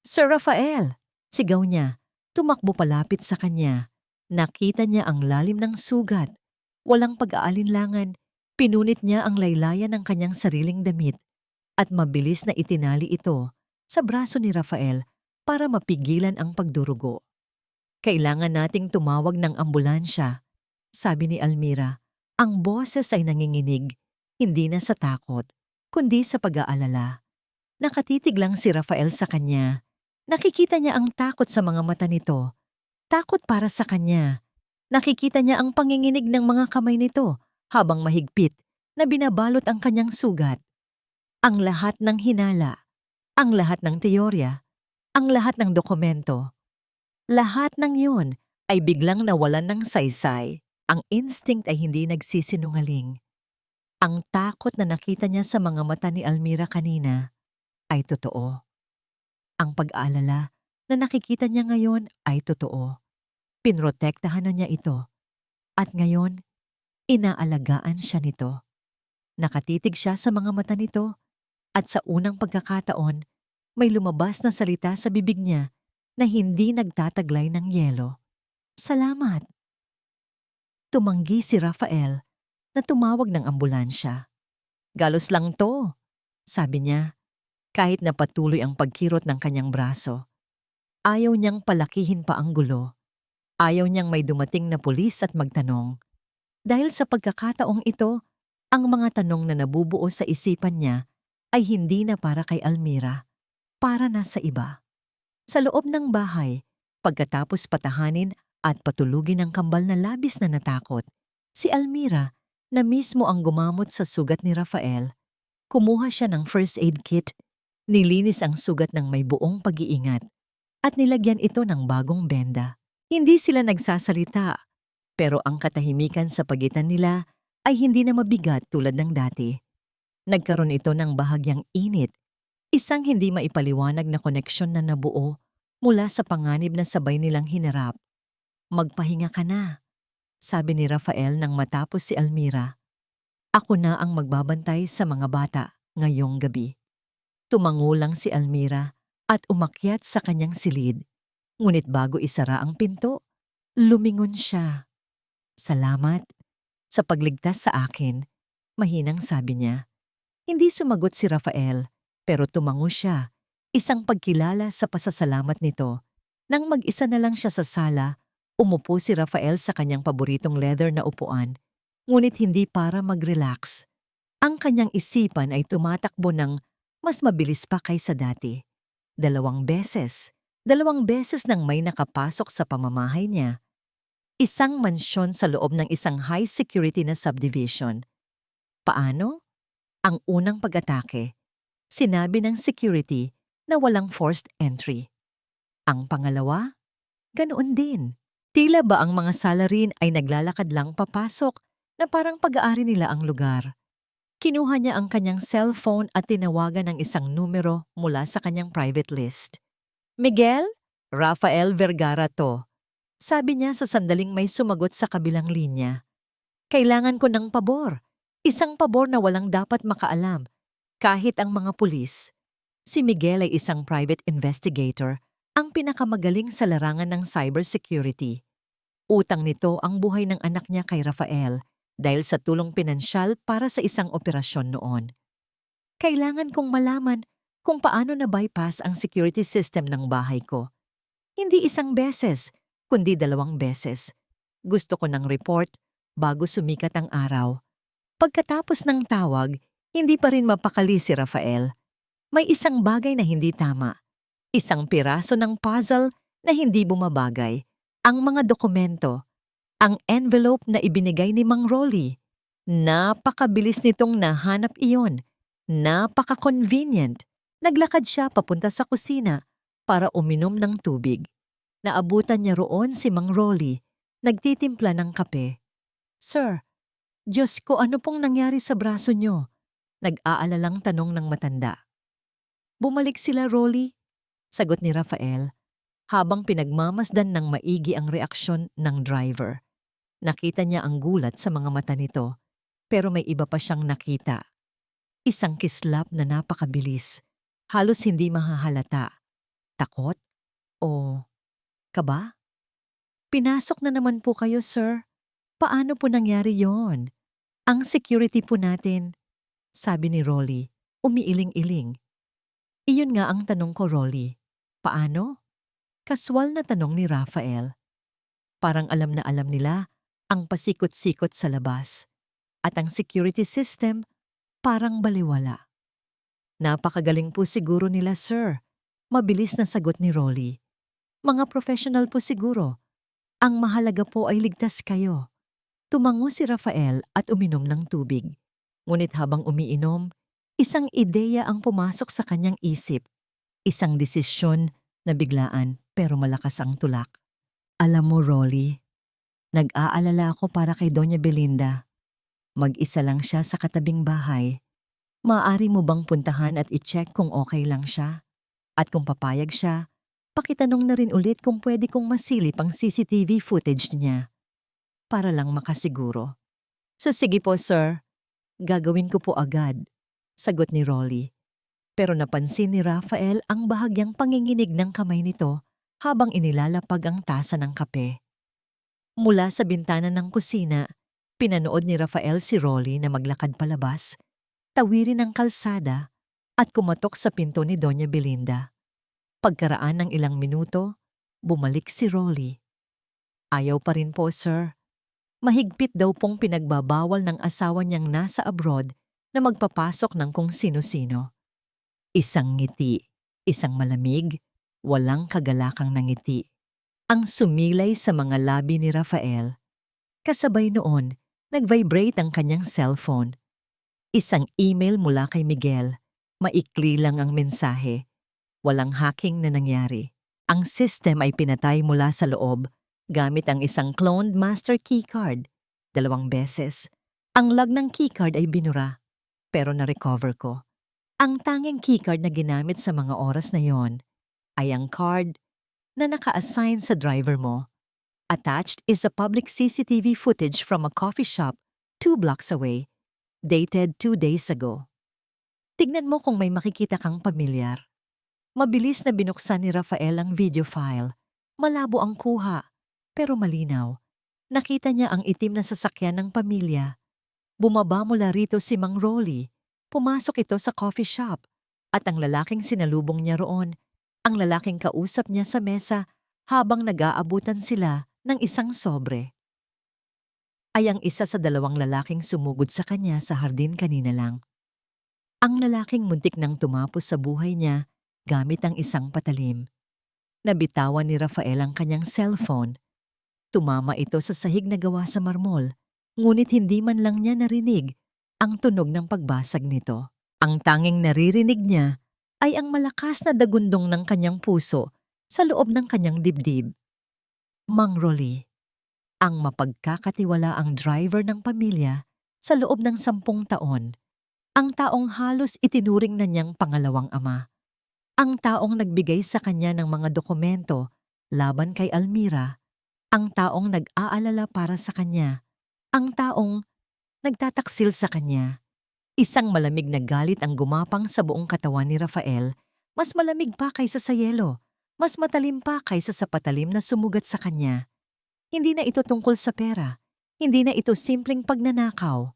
Sir Rafael! Sigaw niya. Tumakbo palapit sa kanya. Nakita niya ang lalim ng sugat. Walang pag-aalinlangan, pinunit niya ang laylayan ng kanyang sariling damit at mabilis na itinali ito sa braso ni Rafael para mapigilan ang pagdurugo. Kailangan nating tumawag ng ambulansya, sabi ni Almira. Ang boses ay nanginginig, hindi na sa takot, kundi sa pag-aalala. Nakatitig lang si Rafael sa kanya. Nakikita niya ang takot sa mga mata nito. Takot para sa kanya. Nakikita niya ang panginginig ng mga kamay nito habang mahigpit na binabalot ang kanyang sugat. Ang lahat ng hinala, ang lahat ng teorya, ang lahat ng dokumento. Lahat ng yun ay biglang nawalan ng saysay. Ang instinct ay hindi nagsisinungaling. Ang takot na nakita niya sa mga mata ni Almira kanina ay totoo. Ang pag-aalala na nakikita niya ngayon ay totoo. Pinrotektahan na niya ito. At ngayon, inaalagaan siya nito. Nakatitig siya sa mga mata nito at sa unang pagkakataon, may lumabas na salita sa bibig niya na hindi nagtataglay ng yelo. Salamat. Tumanggi si Rafael na tumawag ng ambulansya. Galos lang to, sabi niya, kahit na patuloy ang pagkirot ng kanyang braso. Ayaw niyang palakihin pa ang gulo. Ayaw niyang may dumating na pulis at magtanong. Dahil sa pagkakataong ito, ang mga tanong na nabubuo sa isipan niya ay hindi na para kay Almira, para na sa iba. Sa loob ng bahay, pagkatapos patahanin at patulugin ng kambal na labis na natakot, si Almira na mismo ang gumamot sa sugat ni Rafael. Kumuha siya ng first aid kit, nilinis ang sugat ng may buong pag-iingat, at nilagyan ito ng bagong benda. Hindi sila nagsasalita, pero ang katahimikan sa pagitan nila ay hindi na mabigat tulad ng dati. Nagkaroon ito ng bahagyang init, isang hindi maipaliwanag na koneksyon na nabuo mula sa panganib na sabay nilang hinarap. Magpahinga ka na, sabi ni Rafael nang matapos si Almira. Ako na ang magbabantay sa mga bata ngayong gabi. Tumangulang si Almira at umakyat sa kanyang silid. Ngunit bago isara ang pinto, lumingon siya. Salamat sa pagligtas sa akin, mahinang sabi niya. Hindi sumagot si Rafael, pero tumango siya, isang pagkilala sa pasasalamat nito. Nang mag-isa na lang siya sa sala, umupo si Rafael sa kanyang paboritong leather na upuan, ngunit hindi para mag-relax. Ang kanyang isipan ay tumatakbo ng mas mabilis pa kaysa dati. 2 beses. 2 beses nang may nakapasok sa pamamahay niya. Isang mansyon sa loob ng isang high-security na subdivision. Paano? Ang unang pag-atake, sinabi ng security na walang forced entry. Ang pangalawa, ganoon din. Tila ba ang mga salarin ay naglalakad lang papasok na parang pag-aari nila ang lugar. Kinuha niya ang kanyang cellphone at tinawagan ng isang numero mula sa kanyang private list. Miguel? Rafael Vergara to. Sabi niya sa sandaling may sumagot sa kabilang linya. Kailangan ko ng pabor. Isang pabor na walang dapat makaalam, kahit ang mga pulis. Si Miguel ay isang private investigator, ang pinakamagaling sa larangan ng cybersecurity. Utang nito ang buhay ng anak niya kay Rafael dahil sa tulong pinansyal para sa isang operasyon noon. Kailangan kong malaman kung paano na-bypass ang security system ng bahay ko. Hindi 1 beses, kundi 2 beses. Gusto ko ng report bago sumikat ang araw. Pagkatapos ng tawag, hindi pa rin mapakali si Rafael. May isang bagay na hindi tama. Isang piraso ng puzzle na hindi bumabagay. Ang mga dokumento. Ang envelope na ibinigay ni Mang Rolly. Napakabilis nitong nahanap iyon. Napaka-convenient. Naglakad siya papunta sa kusina para uminom ng tubig. Naabutan niya roon si Mang Rolly, nagtitimpla ng kape. Sir, Diyos ko, ano pong nangyari sa braso niyo? Nag-aalalang tanong ng matanda. Bumalik sila, Rolly, sagot ni Rafael, habang pinagmamasdan ng maigi ang reaksyon ng driver. Nakita niya ang gulat sa mga mata nito, pero may iba pa siyang nakita. Isang kislap na napakabilis, halos hindi mahahalata. Takot? O kaba? Pinasok na naman po kayo, sir. Paano po nangyari yon? Ang security po natin, sabi ni Rolly, umiiling-iling. Iyon nga ang tanong ko, Rolly. Paano? Kaswal na tanong ni Rafael. Parang alam na alam nila ang pasikot-sikot sa labas. At ang security system parang baliwala. Napakagaling po siguro nila, sir. Mabilis na sagot ni Rolly. Mga professional po siguro. Ang mahalaga po ay ligtas kayo. Tumango si Rafael at uminom ng tubig. Ngunit habang umiinom, isang ideya ang pumasok sa kanyang isip. Isang desisyon na biglaan pero malakas ang tulak. Alam mo, Rolly, nag-aalala ako para kay Doña Belinda. Mag-isa lang siya sa katabing bahay. Maaari mo bang puntahan at i-check kung okay lang siya? At kung papayag siya, pakitanong na rin ulit kung pwede kong masilip ang CCTV footage niya. Para lang makasiguro. Sige po, sir. Gagawin ko po agad, sagot ni Rolly. Pero napansin ni Rafael ang bahagyang panginginig ng kamay nito habang inilalapag ang tasa ng kape. Mula sa bintana ng kusina, pinanood ni Rafael si Rolly na maglakad palabas, tawirin ang kalsada at kumatok sa pinto ni Doña Belinda. Pagkaraan ng ilang minuto, bumalik si Rolly. Ayaw pa rin po, sir. Mahigpit daw pong pinagbabawal ng asawa niyang nasa abroad na magpapasok ng kung sino-sino. Isang ngiti, isang malamig, walang kagalakang na ngiti. Ang sumilay sa mga labi ni Rafael. Kasabay noon, nag-vibrate ang kanyang cellphone. Isang email mula kay Miguel. Maikli lang ang mensahe. Walang hacking na nangyari. Ang system ay pinatay mula sa loob gamit ang isang cloned master keycard. 2 beses. Ang log ng keycard ay binura, pero na-recover ko. Ang tanging keycard na ginamit sa mga oras na yon ay ang card na naka-assign sa driver mo. Attached is a public CCTV footage from a coffee shop 2 blocks away, dated 2 days ago. Tignan mo kung may makikita kang pamilyar. Mabilis na binuksan ni Rafael ang video file. Malabo ang kuha, pero malinaw. Nakita niya ang itim na sasakyan ng pamilya. Bumaba mula rito si Mang Rolly. Pumasok ito sa coffee shop. At ang lalaking sinalubong niya roon, ang lalaking kausap niya sa mesa habang nag-aabutan sila ng isang sobre. Ay ang isa sa 2 lalaking sumugod sa kanya sa hardin kanina lang. Ang lalaking muntik nang tumapos sa buhay niya gamit ang isang patalim. Nabitawan ni Rafael ang kanyang cellphone. Tumama ito sa sahig na gawa sa marmol, ngunit hindi man lang niya narinig ang tunog ng pagbasag nito. Ang tanging naririnig niya ay ang malakas na dagundong ng kanyang puso sa loob ng kanyang dibdib. Mang Rolly, ang mapagkakatiwalaang driver ng pamilya sa loob ng 10 taon, ang taong halos itinuring na niyang pangalawang ama, ang taong nagbigay sa kanya ng mga dokumento laban kay Almira, ang taong nag-aalala para sa kanya, ang taong nagtataksil sa kanya. Isang malamig na galit ang gumapang sa buong katawan ni Rafael, mas malamig pa kaysa sa yelo, mas matalim pa kaysa sa patalim na sumugat sa kanya. Hindi na ito tungkol sa pera, hindi na ito simpleng pagnanakaw.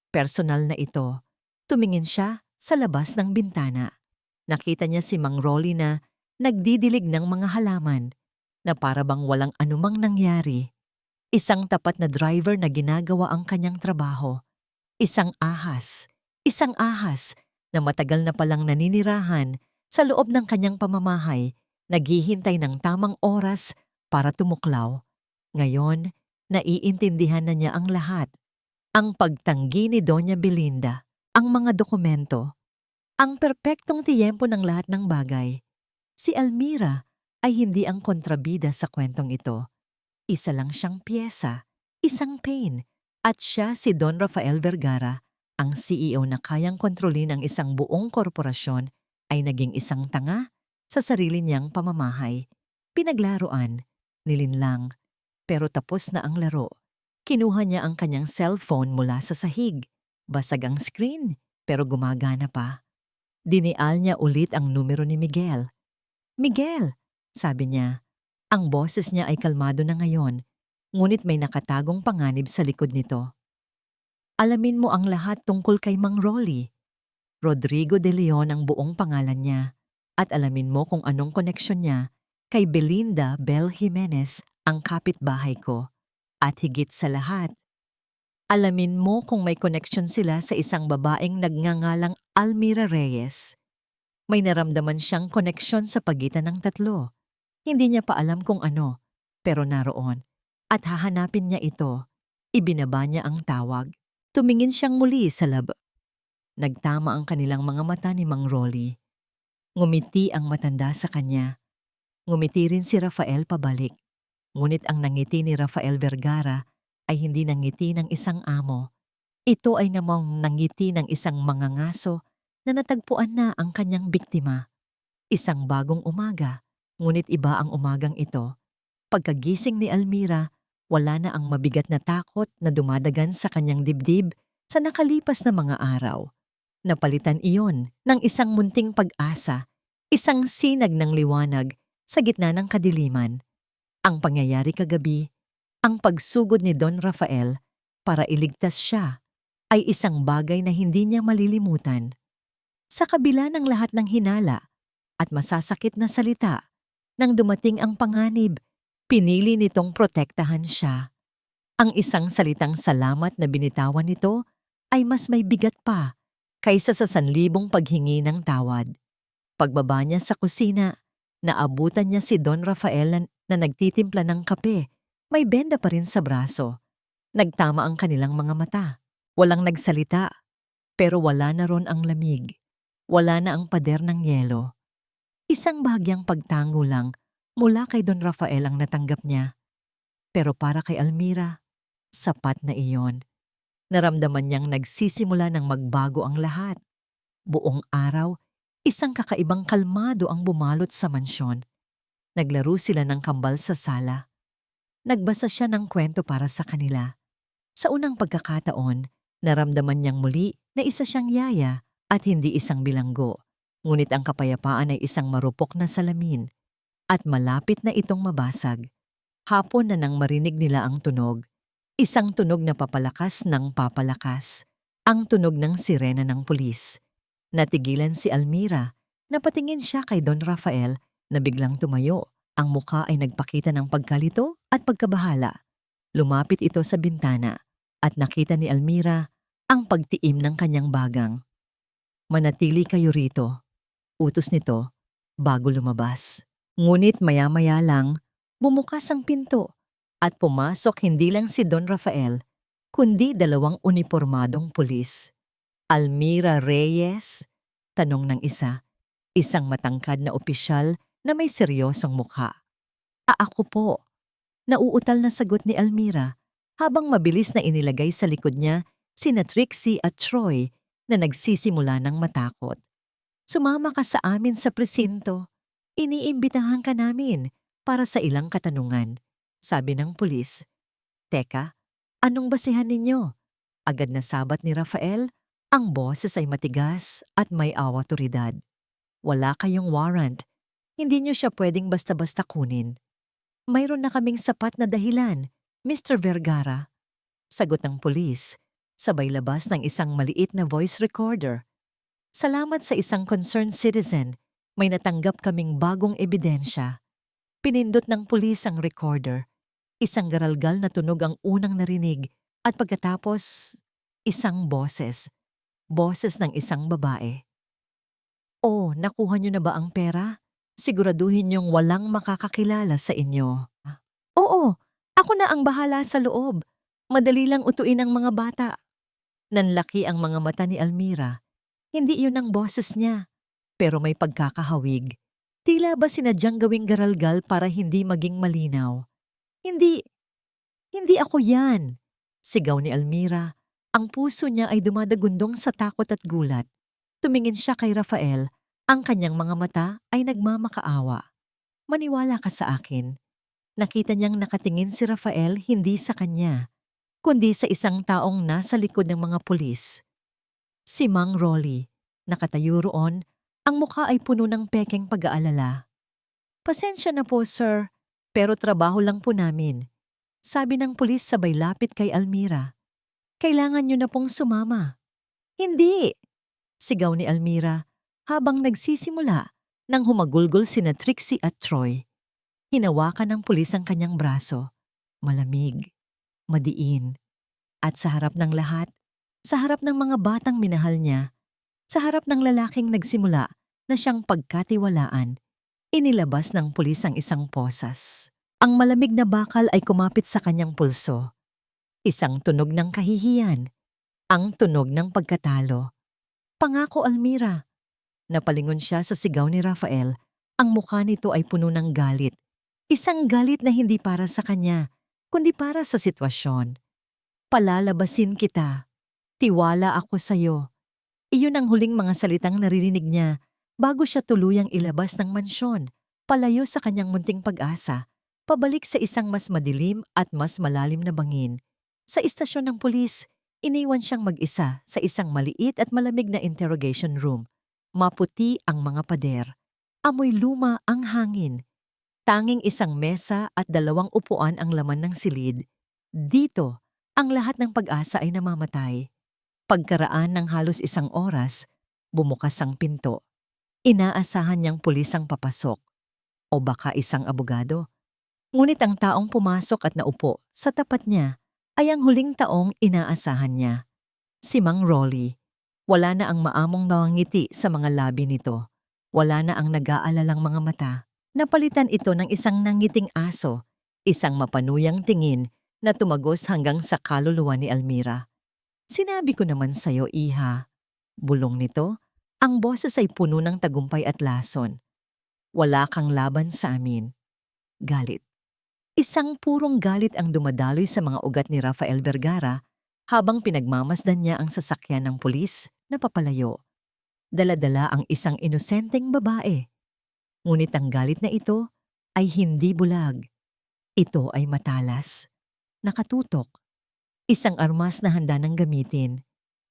Personal na ito. Tumingin siya sa labas ng bintana. Nakita niya si Mang Rolly na nagdidilig ng mga halaman, na para bang walang anumang nangyari. Isang tapat na driver na ginagawa ang kanyang trabaho. Isang ahas na matagal na palang naninirahan sa loob ng kanyang pamamahay, naghihintay ng tamang oras para tumuklaw. Ngayon, naiintindihan na niya ang lahat. Ang pagtanggi ni Doña Belinda, ang mga dokumento, ang perpektong tiyempo ng lahat ng bagay. Si Almira ay hindi ang kontrabida sa kwentong ito. Isa lang siyang piyesa, isang pain, at siya si Don Rafael Vergara, ang CEO na kayang kontrolin ang isang buong korporasyon, ay naging isang tanga sa sarili niyang pamamahay. Pinaglaruan, nilinlang, pero tapos na ang laro. Kinuha niya ang kanyang cellphone mula sa sahig. Basag ang screen, pero gumagana pa. Dinial niya ulit ang numero ni Miguel. Miguel, sabi niya. Ang boses niya ay kalmado na ngayon, ngunit may nakatagong panganib sa likod nito. Alamin mo ang lahat tungkol kay Mang Rolly. Rodrigo de Leon ang buong pangalan niya, at alamin mo kung anong koneksyon niya kay Belinda Bel Jimenez, ang kapitbahay ko. At higit sa lahat, alamin mo kung may koneksyon sila sa isang babaeng nagngangalang Almira Reyes. May naramdaman siyang koneksyon sa pagitan ng tatlo. Hindi niya pa alam kung ano, pero naroon. At hahanapin niya ito. Ibinaba niya ang tawag. Tumingin siyang muli sa lab. Nagtama ang kanilang mga mata ni Mang Rolly. Ngumiti ang matanda sa kanya. Ngumiti rin si Rafael pabalik. Ngunit ang nangiti ni Rafael Vergara ay hindi nangiti ng isang amo. Ito ay namang nangiti ng isang mangangaso na natagpuan na ang kanyang biktima. Isang bagong umaga, ngunit iba ang umagang ito. Pagkagising ni Almira, wala na ang mabigat na takot na dumadagan sa kanyang dibdib sa nakalipas na mga araw. Napalitan iyon ng isang munting pag-asa, isang sinag ng liwanag sa gitna ng kadiliman. Ang pangyayari kagabi, ang pagsugod ni Don Rafael para iligtas siya, ay isang bagay na hindi niya malilimutan. Sa kabila ng lahat ng hinala at masasakit na salita, nang dumating ang panganib, pinili nitong protektahan siya. Ang isang salitang salamat na binitawan nito ay mas may bigat pa kaysa sa 1,000 paghingi ng tawad. Pagbaba niya sa kusina, naabutan niya si Don Rafael na nagtitimpla ng kape. May benda pa rin sa braso. Nagtama ang kanilang mga mata. Walang nagsalita, pero wala na ron ang lamig. Wala na ang pader ng yelo. Isang bahagyang pagtango lang mula kay Don Rafael ang natanggap niya. Pero para kay Almira, sapat na iyon. Naramdaman niyang nagsisimula ng magbago ang lahat. Buong araw, isang kakaibang kalmado ang bumalot sa mansyon. Naglaro sila ng kambal sa sala. Nagbasa siya ng kwento para sa kanila. Sa unang pagkakataon, naramdaman niyang muli na isa siyang yaya at hindi isang bilanggo. Ngunit ang kapayapaan ay isang marupok na salamin at malapit na itong mabasag. Hapon na nang marinig nila ang tunog. Isang tunog na papalakas ng papalakas. Ang tunog ng sirena ng pulis. Natigilan si Almira. Napatingin siya kay Don Rafael na biglang tumayo. Ang muka ay nagpakita ng pagkalito at pagkabahala. Lumapit ito sa bintana at nakita ni Almira ang pagtiim ng kanyang bagang. Manatili kayo rito. Utos nito bago lumabas. Ngunit maya-maya lang, bumukas ang pinto at pumasok hindi lang si Don Rafael, kundi 2 unipormadong pulis. Almira Reyes? Tanong ng isa, isang matangkad na opisyal na may seryosong mukha. Ako po. Nauutal na sagot ni Almira habang mabilis na inilagay sa likod niya sina Trixie at Troy na nagsisimula ng matakot. Sumama ka sa amin sa presinto. Iniimbitahan ka namin para sa ilang katanungan, sabi ng pulis. Teka, anong basihan ninyo? Agad na sabat ni Rafael, ang boses ay matigas at may awatoridad. Wala kayong warrant. Hindi niyo siya pwedeng basta-basta kunin. Mayroon na kaming sapat na dahilan, Mr. Vergara. Sagot ng pulis, sabay labas ng isang maliit na voice recorder. Salamat sa isang concerned citizen, may natanggap kaming bagong ebidensya. Pinindot ng pulis ang recorder. Isang garalgal na tunog ang unang narinig at pagkatapos, isang boses. Boses ng isang babae. Oh, nakuha niyo na ba ang pera? Siguraduhin niyong walang makakakilala sa inyo. Oo, ako na ang bahala sa loob. Madali lang utuin ang mga bata. Nanlaki ang mga mata ni Almira. Hindi iyon ang boses niya, pero may pagkakahawig. Tila ba sinadyang gawing garalgal para hindi maging malinaw? Hindi ako yan, sigaw ni Almira. Ang puso niya ay dumadagundong sa takot at gulat. Tumingin siya kay Rafael, ang kanyang mga mata ay nagmamakaawa. Maniwala ka sa akin. Nakita niyang nakatingin si Rafael hindi sa kanya, kundi sa isang taong nasa likod ng mga pulis. Si Mang Rolly, nakatayo roon, ang mukha ay puno ng pekeng pag-aalala. Pasensya na po, sir, pero trabaho lang po namin. Sabi ng pulis sabay lapit kay Almira. Kailangan niyo na pong sumama. Hindi! Sigaw ni Almira habang nagsisimula nang humagulgol sina Trixie at Troy. Hinawakan ng pulis ang kanyang braso. Malamig, madiin. At sa harap ng lahat, sa harap ng mga batang minahal niya, sa harap ng lalaking nagsimula na siyang pagkatiwalaan, inilabas ng pulis ang isang posas. Ang malamig na bakal ay kumapit sa kanyang pulso. Isang tunog ng kahihiyan. Ang tunog ng pagkatalo. Pangako, Almira. Napalingon siya sa sigaw ni Rafael. Ang mukha nito ay puno ng galit. Isang galit na hindi para sa kanya, kundi para sa sitwasyon. Palalabasin kita. Tiwala ako sa'yo. Iyon ang huling mga salitang naririnig niya bago siya tuluyang ilabas ng mansyon, palayo sa kanyang munting pag-asa, pabalik sa isang mas madilim at mas malalim na bangin. Sa istasyon ng pulis, iniwan siyang mag-isa sa isang maliit at malamig na interrogation room. Maputi ang mga pader. Amoy luma ang hangin. Tanging isang mesa at 2 upuan ang laman ng silid. Dito, ang lahat ng pag-asa ay namamatay. Pagkaraan ng halos 1 oras, bumukas ang pinto. Inaasahan niyang pulis ang papasok. O baka isang abogado. Ngunit ang taong pumasok at naupo sa tapat niya ay ang huling taong inaasahan niya. Si Mang Rolly. Wala na ang maamong mga ngiti sa mga labi nito. Wala na ang nag-aalalang mga mata. Napalitan ito ng isang nangiting aso, isang mapanuyang tingin na tumagos hanggang sa kaluluwa ni Almira. Sinabi ko naman sa'yo, iha. Bulong nito, ang boses ay puno ng tagumpay at lason. Wala kang laban sa amin. Galit. Isang purong galit ang dumadaloy sa mga ugat ni Rafael Vergara habang pinagmamasdan niya ang sasakyan ng pulis na papalayo. Dala-dala ang isang inosenteng babae. Ngunit ang galit na ito ay hindi bulag. Ito ay matalas. Nakatutok. Isang armas na handa ng gamitin.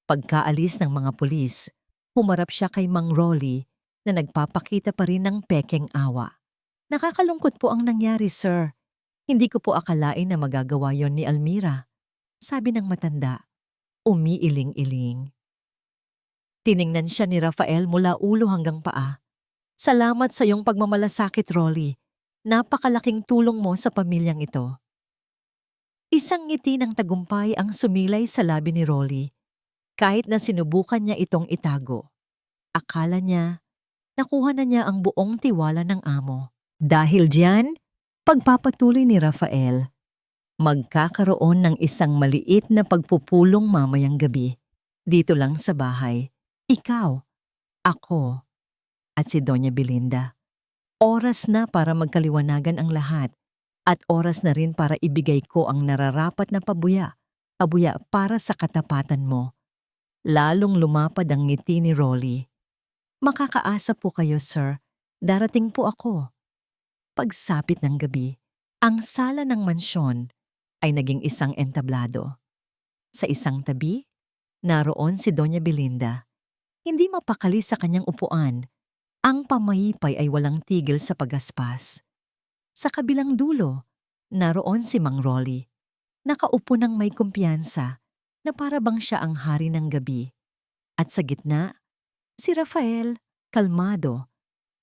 Pagkaalis ng mga pulis, humarap siya kay Mang Rolly na nagpapakita pa rin ng pekeng awa. Nakakalungkot po ang nangyari, sir. Hindi ko po akalain na magagawa yon ni Almira. Sabi ng matanda, umiiling-iling. Tiningnan siya ni Rafael mula ulo hanggang paa. Salamat sa iyong pagmamalasakit, Rolly. Napakalaking tulong mo sa pamilyang ito. Isang ngiti ng tagumpay ang sumilay sa labi ni Rolly. Kahit na sinubukan niya itong itago. Akala niya, nakuha na niya ang buong tiwala ng amo. Dahil diyan, pagpapatuloy ni Rafael, magkakaroon ng isang maliit na pagpupulong mamayang gabi. Dito lang sa bahay. Ikaw, ako, at si Doña Belinda. Oras na para magkaliwanagan ang lahat. At oras na rin para ibigay ko ang nararapat na pabuya para sa katapatan mo. Lalong lumapad ang ngiti ni Rolly. Makakaasa po kayo, sir. Darating po ako. Pagsapit ng gabi, ang sala ng mansyon ay naging isang entablado. Sa isang tabi, naroon si Doña Belinda. Hindi mapakali sa kanyang upuan. Ang pamayipay ay walang tigil sa pagaspas. Sa kabilang dulo, naroon si Mang Rolly. Nakaupo ng may kumpiyansa na para bang siya ang hari ng gabi. At sa gitna, si Rafael, kalmado,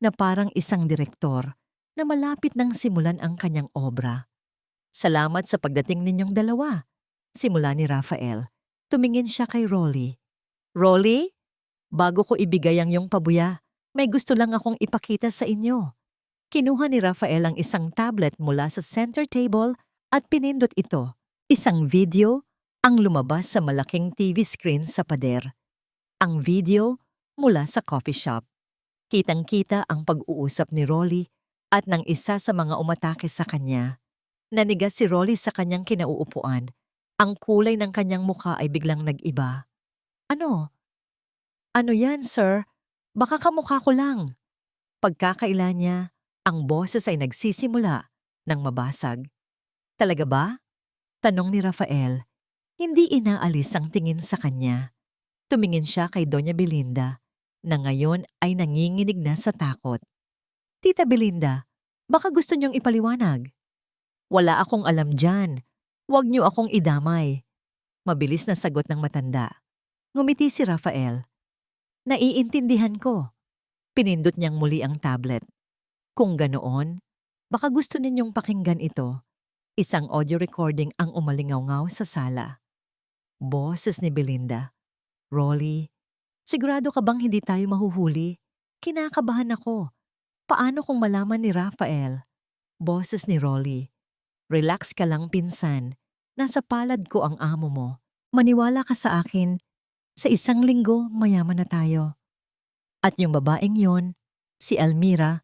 na parang isang direktor na malapit nang simulan ang kanyang obra. Salamat sa pagdating ninyong dalawa. Simula ni Rafael. Tumingin siya kay Rolly. Rolly, bago ko ibigay ang iyong pabuya, may gusto lang akong ipakita sa inyo. Kinuha ni Rafael ang isang tablet mula sa center table at pinindot ito. Isang video ang lumabas sa malaking TV screen sa pader. Ang video mula sa coffee shop. Kitang-kita ang pag-uusap ni Rolly at ng isa sa mga umatake sa kanya. Nanigas si Rolly sa kanyang kinauupuan. Ang kulay ng kanyang mukha ay biglang nag-iba. Ano? Ano yan, sir? Baka kamukha ko lang. Pagkakaila niya, ang boses ay nagsisimula ng mabasag. Talaga ba? Tanong ni Rafael. Hindi inaalis ang tingin sa kanya. Tumingin siya kay Doña Belinda na ngayon ay nanginginig na sa takot. Tita Belinda, baka gusto niyong ipaliwanag. Wala akong alam dyan. Huwag niyo akong idamay. Mabilis na sagot ng matanda. Ngumiti si Rafael. Naiintindihan ko. Pinindot niyang muli ang tablet. Kung ganoon, baka gusto ninyong pakinggan ito. Isang audio recording ang umalingaw-ngaw sa sala. Boses ni Belinda. Rolly, sigurado ka bang hindi tayo mahuhuli? Kinakabahan ako. Paano kung malaman ni Rafael? Boses ni Rolly. Relax ka lang, pinsan. Nasa palad ko ang amo mo. Maniwala ka sa akin, sa 1 linggo mayaman na tayo. At yung babaeng yon, si Almira,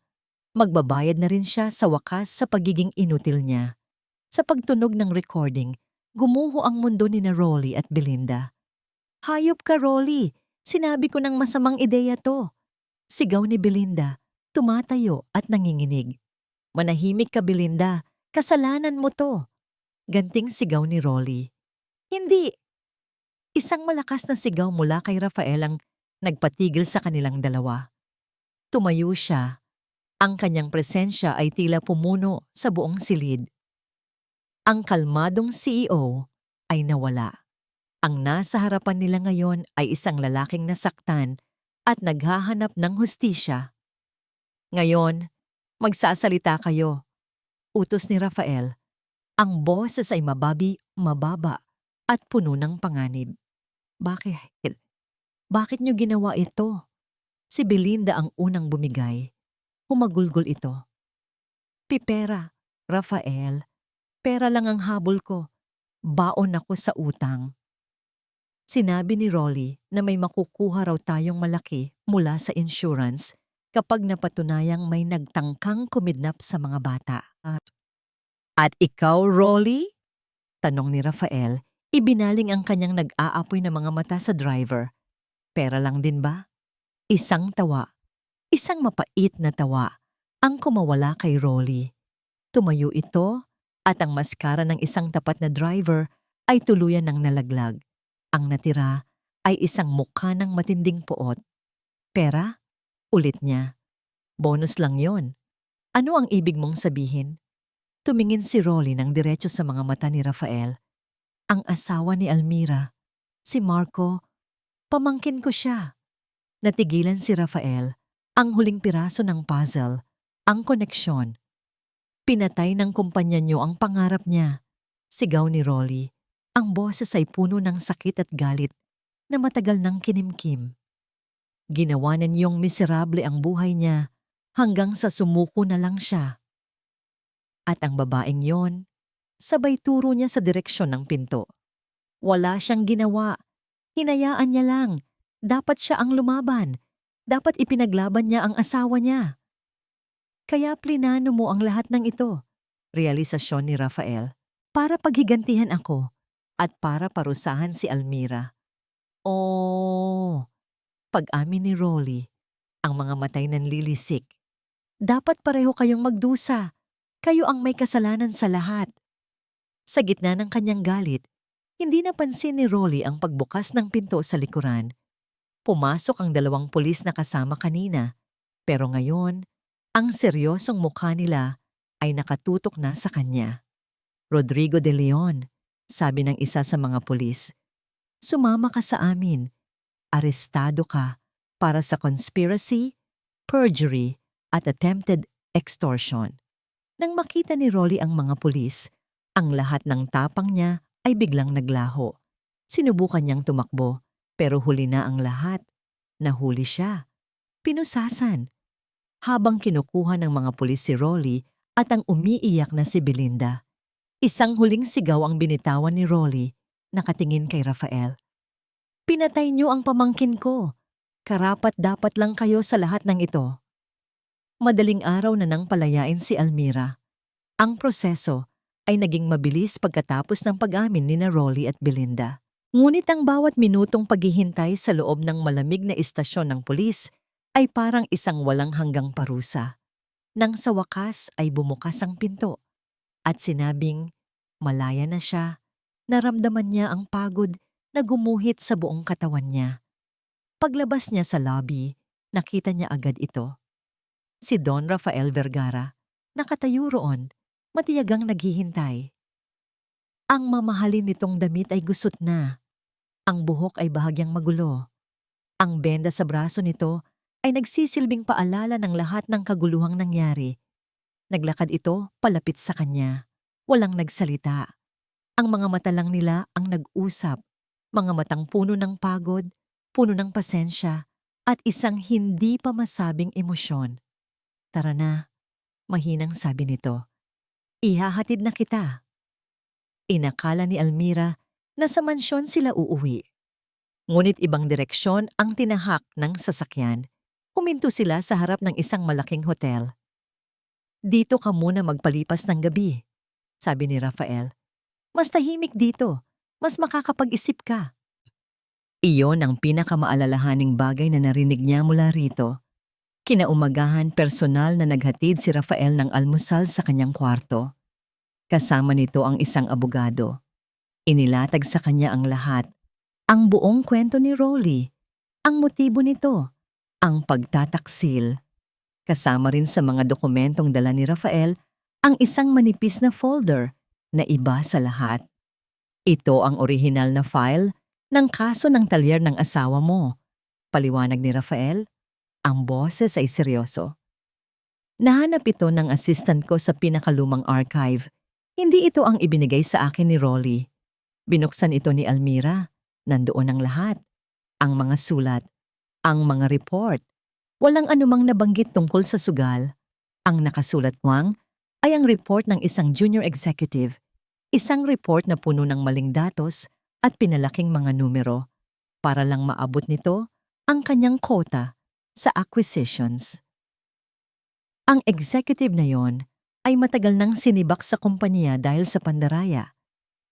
magbabayad na rin siya sa wakas sa pagiging inutil niya. Sa pagtunog ng recording, gumuho ang mundo ni na Rolly at Belinda. Hayop ka, Rolly! Sinabi ko ng masamang ideya to. Sigaw ni Belinda, tumatayo at nanginginig. Manahimik ka, Belinda. Kasalanan mo to. Ganting sigaw ni Rolly. Hindi! Isang malakas na sigaw mula kay Rafael ang nagpatigil sa kanilang dalawa. Tumayo siya. Ang kanyang presensya ay tila pumuno sa buong silid. Ang kalmadong CEO ay nawala. Ang nasa harapan nila ngayon ay isang lalaking nasaktan at naghahanap ng hustisya. Ngayon, magsasalita kayo. Utos ni Rafael. Ang boses ay mababa at puno ng panganib. Bakit? Bakit niyo ginawa ito? Si Belinda ang unang bumigay. Humagulgol ito. Pipera, Rafael. Pera lang ang habol ko. Baon ako sa utang. Sinabi ni Rolly na may makukuha raw tayong malaki mula sa insurance kapag napatunayang may nagtangkang kumidnap sa mga bata. At ikaw, Rolly? Tanong ni Rafael, ibinaling ang kanyang nag-aapoy na mga mata sa driver. Pera lang din ba? Isang tawa, isang mapait na tawa, ang kumawala kay Rolly. Tumayo ito at ang maskara ng isang tapat na driver ay tuluyan ng nalaglag. Ang natira ay isang mukha ng matinding poot. Pera? Ulit niya. Bonus lang yon. Ano ang ibig mong sabihin? Tumingin si Rolly ng diretso sa mga mata ni Rafael. Ang asawa ni Almira, si Marco, pamangkin ko siya. Natigilan si Rafael, ang huling piraso ng puzzle, ang koneksyon. Pinatay ng kumpanya niyo ang pangarap niya. Sigaw ni Rolly. Ang boses ay puno ng sakit at galit na matagal nang kinimkim. Ginawa ninyong miserable ang buhay niya hanggang sa sumuko na lang siya. At ang babaeng yon, sabay turo niya sa direksyon ng pinto. Wala siyang ginawa. Hinayaan niya lang. Dapat siya ang lumaban. Dapat ipinaglaban niya ang asawa niya. Kaya plinano mo ang lahat ng ito, realisasyon ni Rafael, para paghigantihan ako at para parusahan si Almira. Oh, pag-amin ni Rolly, ang mga matay nanlilisik. Dapat pareho kayong magdusa. Kayo ang may kasalanan sa lahat. Sa gitna ng kanyang galit, hindi napansin ni Rolly ang pagbukas ng pinto sa likuran. Pumasok ang 2 pulis na kasama kanina, pero ngayon, ang seryosong mukha nila ay nakatutok na sa kanya. Rodrigo de Leon, sabi ng isa sa mga pulis, sumama ka sa amin. Arestado ka para sa conspiracy, perjury, at attempted extortion. Nang makita ni Rolly ang mga pulis, ang lahat ng tapang niya ay biglang naglaho. Sinubukan niyang tumakbo, pero huli na ang lahat. Nahuli siya. Pinusasan. Habang kinukuha ng mga pulis si Rolly at ang umiiyak na si Belinda. Isang huling sigaw ang binitawan ni Rolly, nakatingin kay Rafael. Pinatay niyo ang pamangkin ko. Karapat-dapat lang kayo sa lahat ng ito. Madaling araw na nang palayain si Almira. Ang proseso ay naging mabilis pagkatapos ng pag-amin ni na Rolly at Belinda. Ngunit ang bawat minutong paghihintay sa loob ng malamig na istasyon ng pulis ay parang isang walang hanggang parusa. Nang sa wakas ay bumukas ang pinto at sinabing malaya na siya, naramdaman niya ang pagod na gumuhit sa buong katawan niya. Paglabas niya sa lobby, nakita niya agad ito. Si Don Rafael Vergara, nakatayo roon, matiyagang naghihintay. Ang mamahalin nitong damit ay gusot na. Ang buhok ay bahagyang magulo. Ang benda sa braso nito ay nagsisilbing paalala ng lahat ng kaguluhang nangyari. Naglakad ito palapit sa kanya. Walang nagsalita. Ang mga mata lang nila ang nag-usap. Mga matang puno ng pagod, puno ng pasensya, at isang hindi pa masabing emosyon. Tara na, mahinang sabi nito. Ihahatid na kita. Inakala ni Almira na sa mansyon sila uuwi. Ngunit ibang direksyon ang tinahak ng sasakyan. Huminto sila sa harap ng isang malaking hotel. Dito ka muna magpalipas ng gabi, sabi ni Rafael. Mas tahimik dito, mas makakapag-isip ka. Iyon ang pinakamaalalahaning bagay na narinig niya mula rito. Kinaumagahan personal na naghatid si Rafael ng almusal sa kanyang kwarto. Kasama nito ang isang abogado. Inilatag sa kanya ang lahat, ang buong kwento ni Rolly, ang motibo nito, ang pagtataksil. Kasama rin sa mga dokumentong dala ni Rafael ang isang manipis na folder na iba sa lahat. Ito ang orihinal na file ng kaso ng talyer ng asawa mo. Paliwanag ni Rafael, ang boses ay seryoso. Nahanap ito ng assistant ko sa pinakalumang archive. Hindi ito ang ibinigay sa akin ni Rolly. Binuksan ito ni Almira. Nandoon ang lahat. Ang mga sulat, ang mga report. Walang anumang nabanggit tungkol sa sugal. Ang nakasulat lang ay ang report ng isang junior executive. Isang report na puno ng maling datos at pinalaking mga numero para lang maabot nito ang kanyang quota sa acquisitions. Ang executive na yon ay matagal nang sinibak sa kumpanya dahil sa pandaraya.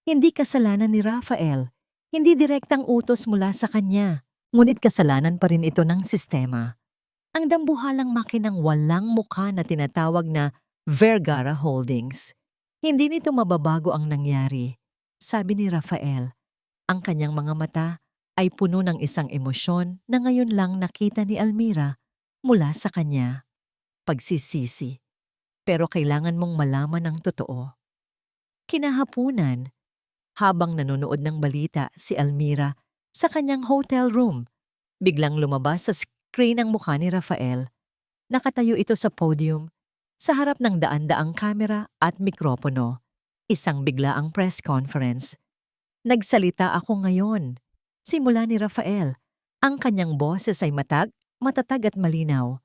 Hindi kasalanan ni Rafael, hindi direktang utos mula sa kanya, ngunit kasalanan pa rin ito ng sistema. Ang dambuhalang makinang walang mukha na tinatawag na Vergara Holdings. Hindi nito mababago ang nangyari, sabi ni Rafael. Ang kanyang mga mata ay puno ng isang emosyon na ngayon lang nakita ni Almira mula sa kanya. Pagsisisi. Pero kailangan mong malaman ang totoo. Kinahapunan, habang nanonood ng balita si Almira sa kanyang hotel room, biglang lumabas sa screen ang mukha ni Rafael. Nakatayo ito sa podium, sa harap ng daan-daang kamera at mikropono. Isang biglaang press conference. Nagsalita ako ngayon. Simula ni Rafael. Ang kanyang boses ay matatag at malinaw.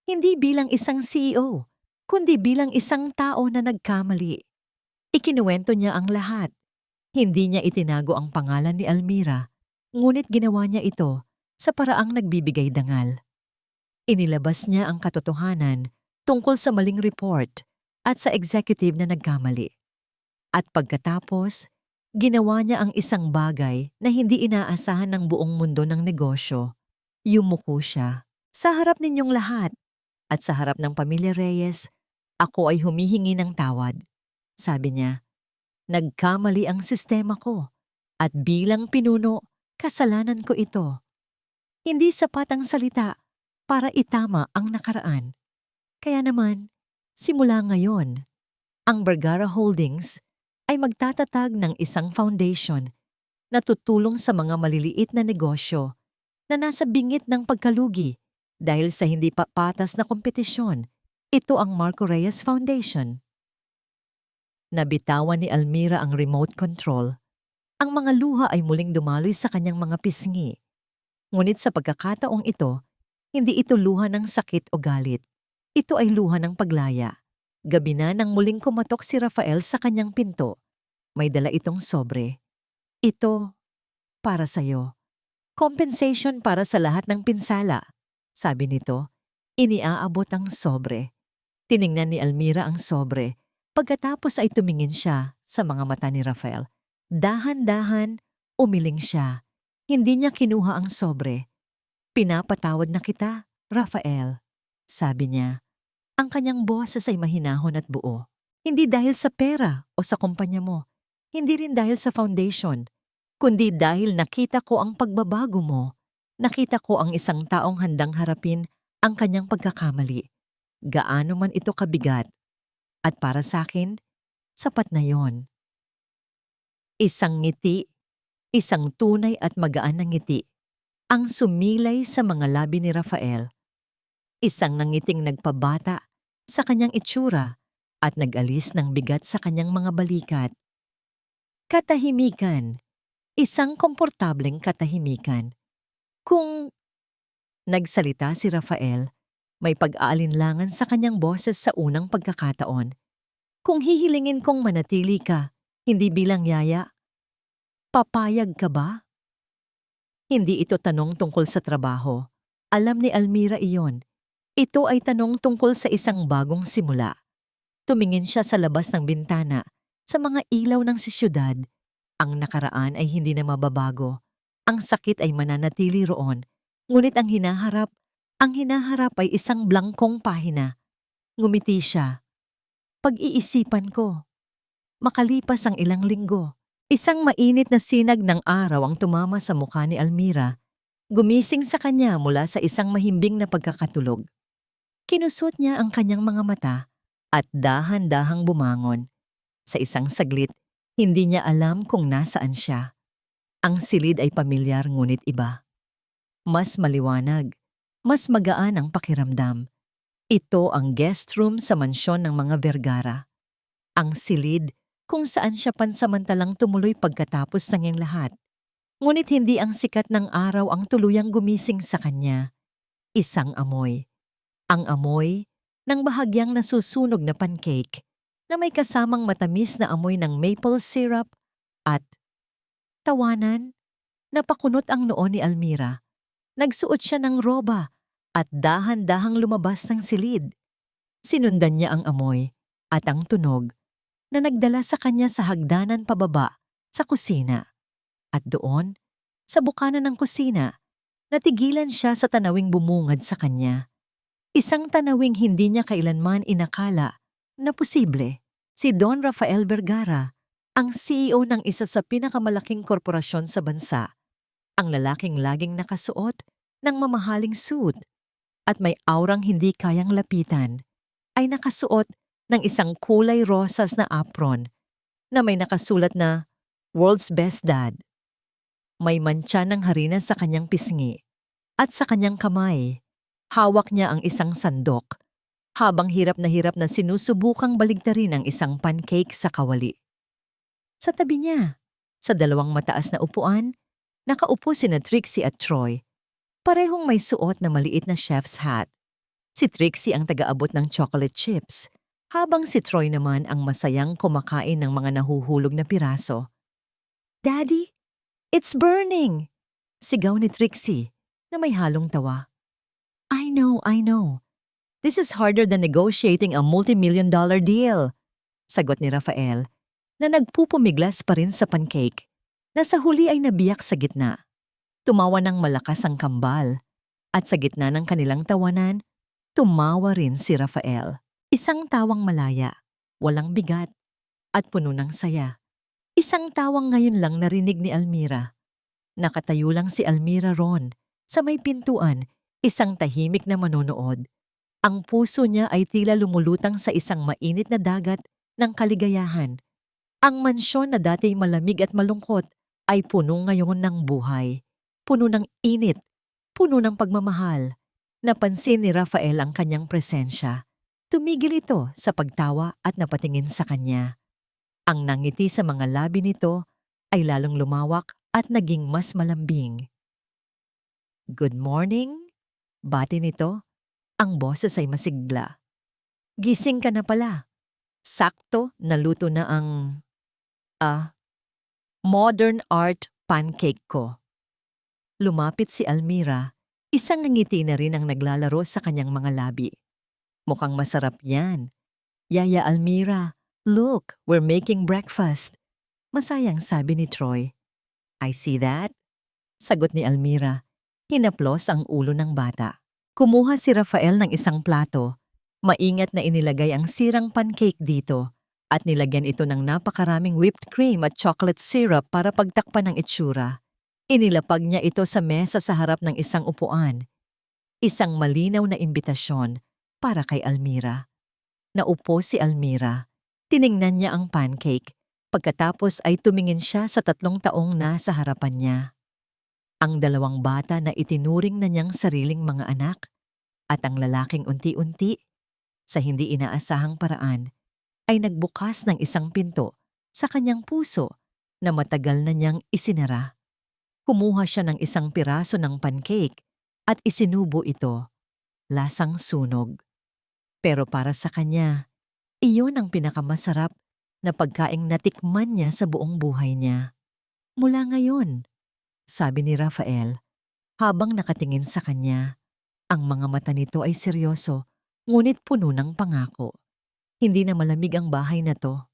Hindi bilang isang CEO, kundi bilang isang tao na nagkamali. Ikinuwento niya ang lahat. Hindi niya itinago ang pangalan ni Almira, ngunit ginawa niya ito sa paraang nagbibigay dangal. Inilabas niya ang katotohanan tungkol sa maling report at sa executive na nagkamali. At pagkatapos, ginawa niya ang isang bagay na hindi inaasahan ng buong mundo ng negosyo. Yumuko siya. Sa harap ninyong lahat at sa harap ng pamilya Reyes, ako ay humihingi ng tawad. Sabi niya, nagkamali ang sistema ko at bilang pinuno, kasalanan ko ito. Hindi sapat ang salita para itama ang nakaraan. Kaya naman, simula ngayon, ang Vergara Holdings ay magtatatag ng isang foundation na tutulong sa mga maliliit na negosyo na nasa bingit ng pagkalugi dahil sa hindi patas na kompetisyon. Ito ang Marco Reyes Foundation. Nabitawan ni Almira ang remote control. Ang mga luha ay muling dumaloy sa kanyang mga pisngi. Ngunit sa pagkakataong ito, hindi ito luha ng sakit o galit. Ito ay luha ng paglaya. Gabi na nang muling kumatok si Rafael sa kanyang pinto. May dala itong sobre. Ito, para sa'yo. Compensation para sa lahat ng pinsala. Sabi nito, iniaabot ang sobre. Tiningnan ni Almira ang sobre. Pagkatapos ay tumingin siya sa mga mata ni Rafael. Dahan-dahan, umiling siya. Hindi niya kinuha ang sobre. Pinapatawad na kita, Rafael. Sabi niya. Ang kanyang boses ay mahinahon at buo. Hindi dahil sa pera o sa kumpanya mo. Hindi rin dahil sa foundation. Kundi dahil nakita ko ang pagbabago mo. Nakita ko ang isang taong handang harapin ang kanyang pagkakamali. Gaano man ito kabigat. At para sa akin, sapat na yon. Isang ngiti, isang tunay at magaan na ngiti, ang sumilay sa mga labi ni Rafael. Isang nangiting nagpabata sa kanyang itsura at nag-alis ng bigat sa kanyang mga balikat. Katahimikan, isang komportableng katahimikan. Kung nagsalita si Rafael, may pag-aalinlangan sa kanyang boses sa unang pagkakataon. Kung hihilingin kong manatili ka, hindi bilang yaya, papayag ka ba? Hindi ito tanong tungkol sa trabaho. Alam ni Almira iyon. Ito ay tanong tungkol sa isang bagong simula. Tumingin siya sa labas ng bintana, sa mga ilaw ng siyudad. Ang nakaraan ay hindi na mababago. Ang sakit ay mananatili roon. Ngunit ang hinaharap ay isang blangkong pahina. Ngumiti siya. Pag-iisipan ko. Makalipas ang ilang linggo, isang mainit na sinag ng araw ang tumama sa mukha ni Almira. Gumising sa kanya mula sa isang mahimbing na pagkakatulog. Kinusot niya ang kanyang mga mata at dahan-dahang bumangon. Sa isang saglit, hindi niya alam kung nasaan siya. Ang silid ay pamilyar ngunit iba. Mas maliwanag, mas magaan ang pakiramdam. Ito ang guest room sa mansyon ng mga Vergara. Ang silid kung saan siya pansamantalang tumuloy pagkatapos ng iyang lahat. Ngunit hindi ang sikat ng araw ang tuluyang gumising sa kanya. Isang amoy. Ang amoy ng bahagyang nasusunog na pancake na may kasamang matamis na amoy ng maple syrup at tawanan. Napakunot ang noo ni Almira. Nagsuot siya ng roba at dahan-dahang lumabas ng silid. Sinundan niya ang amoy at ang tunog na nagdala sa kanya sa hagdanan pababa sa kusina. At doon, sa bukana ng kusina, natigilan siya sa tanawing bumungad sa kanya. Isang tanawing hindi niya kailanman inakala na posible. Si Don Rafael Vergara, ang CEO ng isa sa pinakamalaking korporasyon sa bansa. Ang lalaking laging nakasuot ng mamahaling suit at may aurang hindi kayang lapitan, ay nakasuot ng isang kulay rosas na apron na may nakasulat na World's Best Dad. May mantsa ng harina sa kanyang pisngi at sa kanyang kamay. Hawak niya ang isang sandok habang hirap na sinusubukang baligtarin ang isang pancake sa kawali. Sa tabi niya, sa dalawang mataas na upuan, nakaupo sina Trixie at Troy. Parehong may suot na maliit na chef's hat. Si Trixie ang taga-abot ng chocolate chips, habang si Troy naman ang masayang kumakain ng mga nahuhulog na piraso. "Daddy, it's burning!" Sigaw ni Trixie na may halong tawa. I know. This is harder than negotiating a multi-million-dollar deal," sagot ni Rafael, na nagpupumiglas pa rin sa pancake, na sa huli ay nabiyak sa gitna. Tumawa ng malakas ang kambal, at sa gitna ng kanilang tawanan, tumawa rin si Rafael. Isang tawang malaya, walang bigat, at puno ng saya. Isang tawang ngayon lang narinig ni Almira. Nakatayo lang si Almira ron, sa may pintuan, isang tahimik na manonood. Ang puso niya ay tila lumulutang sa isang mainit na dagat ng kaligayahan. Ang mansyon na dati malamig at malungkot ay puno ngayon ng buhay. Puno ng init, puno ng pagmamahal. Napansin ni Rafael ang kanyang presensya. Tumigil ito sa pagtawa at napatingin sa kanya. Ang nangiti sa mga labi nito ay lalong lumawak at naging mas malambing. "Good morning," bati nito. Ang boses ay masigla. "Gising ka na pala. Sakto, naluto na ang modern art pancake ko." Lumapit si Almira, isang ngiti na rin ang naglalaro sa kanyang mga labi. "Mukhang masarap yan. Yaya Almira, look, we're making breakfast," masayang sabi ni Troy. "I see that," sagot ni Almira. Hinaplos ang ulo ng bata. Kumuha si Rafael ng isang plato. Maingat na inilagay ang sirang pancake dito at nilagyan ito ng napakaraming whipped cream at chocolate syrup para pagtakpan ng itsura. Inilapag niya ito sa mesa sa harap ng isang upuan. Isang malinaw na imbitasyon para kay Almira. Naupo si Almira. Tiningnan niya ang pancake. Pagkatapos ay tumingin siya sa 3 taong nasa harapan niya. Ang 2 bata na itinuring na niyang sariling mga anak at ang lalaking unti-unti, sa hindi inaasahang paraan, ay nagbukas ng isang pinto sa kanyang puso na matagal na niyang isinara. Kumuha siya ng isang piraso ng pancake at isinubo ito. Lasang sunog. Pero para sa kanya, Iyon ang pinakamasarap na pagkaing natikman niya sa buong buhay niya. Mula ngayon, sabi ni Rafael habang nakatingin sa kanya. Ang mga mata nito ay seryoso, ngunit puno ng pangako. Hindi na malamig ang bahay na to.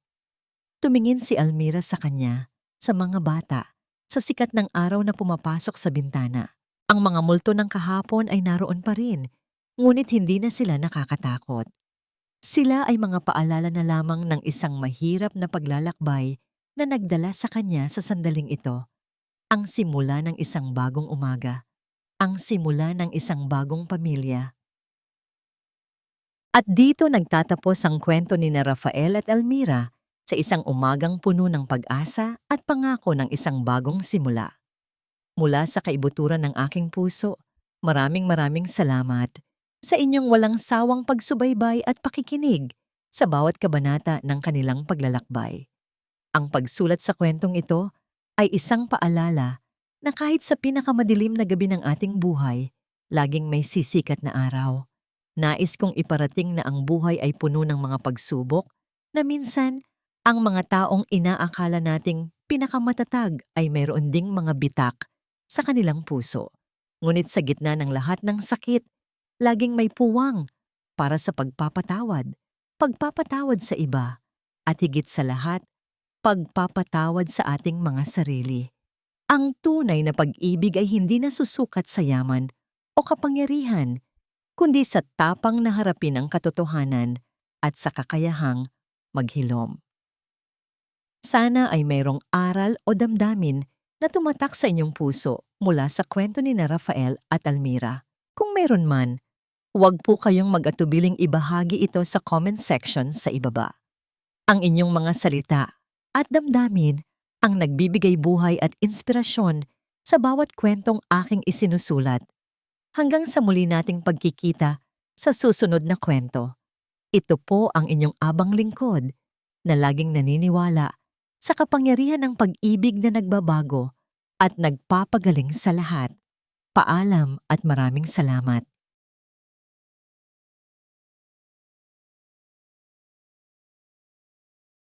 Tumingin si Almira sa kanya, sa mga bata, sa sikat ng araw na pumapasok sa bintana. Ang mga multo ng kahapon ay naroon pa rin, ngunit hindi na sila nakakatakot. Sila ay mga paalala na lamang ng isang mahirap na paglalakbay na nagdala sa kanya sa sandaling ito. Ang simula ng isang bagong umaga. Ang simula ng isang bagong pamilya. At dito nagtatapos ang kwento ni na Rafael at Almira sa isang umagang puno ng pag-asa at pangako ng isang bagong simula. Mula sa kaibuturan ng aking puso, maraming salamat sa inyong walang sawang pagsubaybay at pakikinig sa bawat kabanata ng kanilang paglalakbay. Ang pagsulat sa kwentong ito ay isang paalala na kahit sa pinakamadilim na gabi ng ating buhay, laging may sisikat na araw. Nais kong iparating na ang buhay ay puno ng mga pagsubok na minsan ang mga taong inaakala nating pinakamatatag ay mayroon ding mga bitak sa kanilang puso. Ngunit sa gitna ng lahat ng sakit, laging may puwang para sa pagpapatawad sa iba, at higit sa lahat, pagpapatawad sa ating mga sarili. Ang tunay na pag-ibig ay hindi nasusukat sa yaman o kapangyarihan, kundi sa tapang na harapin ang katotohanan at sa kakayahang maghilom. Sana ay mayroong aral o damdamin na tumatak sa inyong puso mula sa kwento ni na Rafael at Almira. Kung mayroon man, huwag po kayong mag-atubiling ibahagi ito sa comment section sa ibaba. Ang inyong mga salita at damdamin ang nagbibigay buhay at inspirasyon sa bawat kwentong aking isinusulat. Hanggang sa muli nating pagkikita sa susunod na kwento. Ito po ang inyong abang lingkod na laging naniniwala sa kapangyarihan ng pag-ibig na nagbabago at nagpapagaling sa lahat. Paalam at maraming salamat.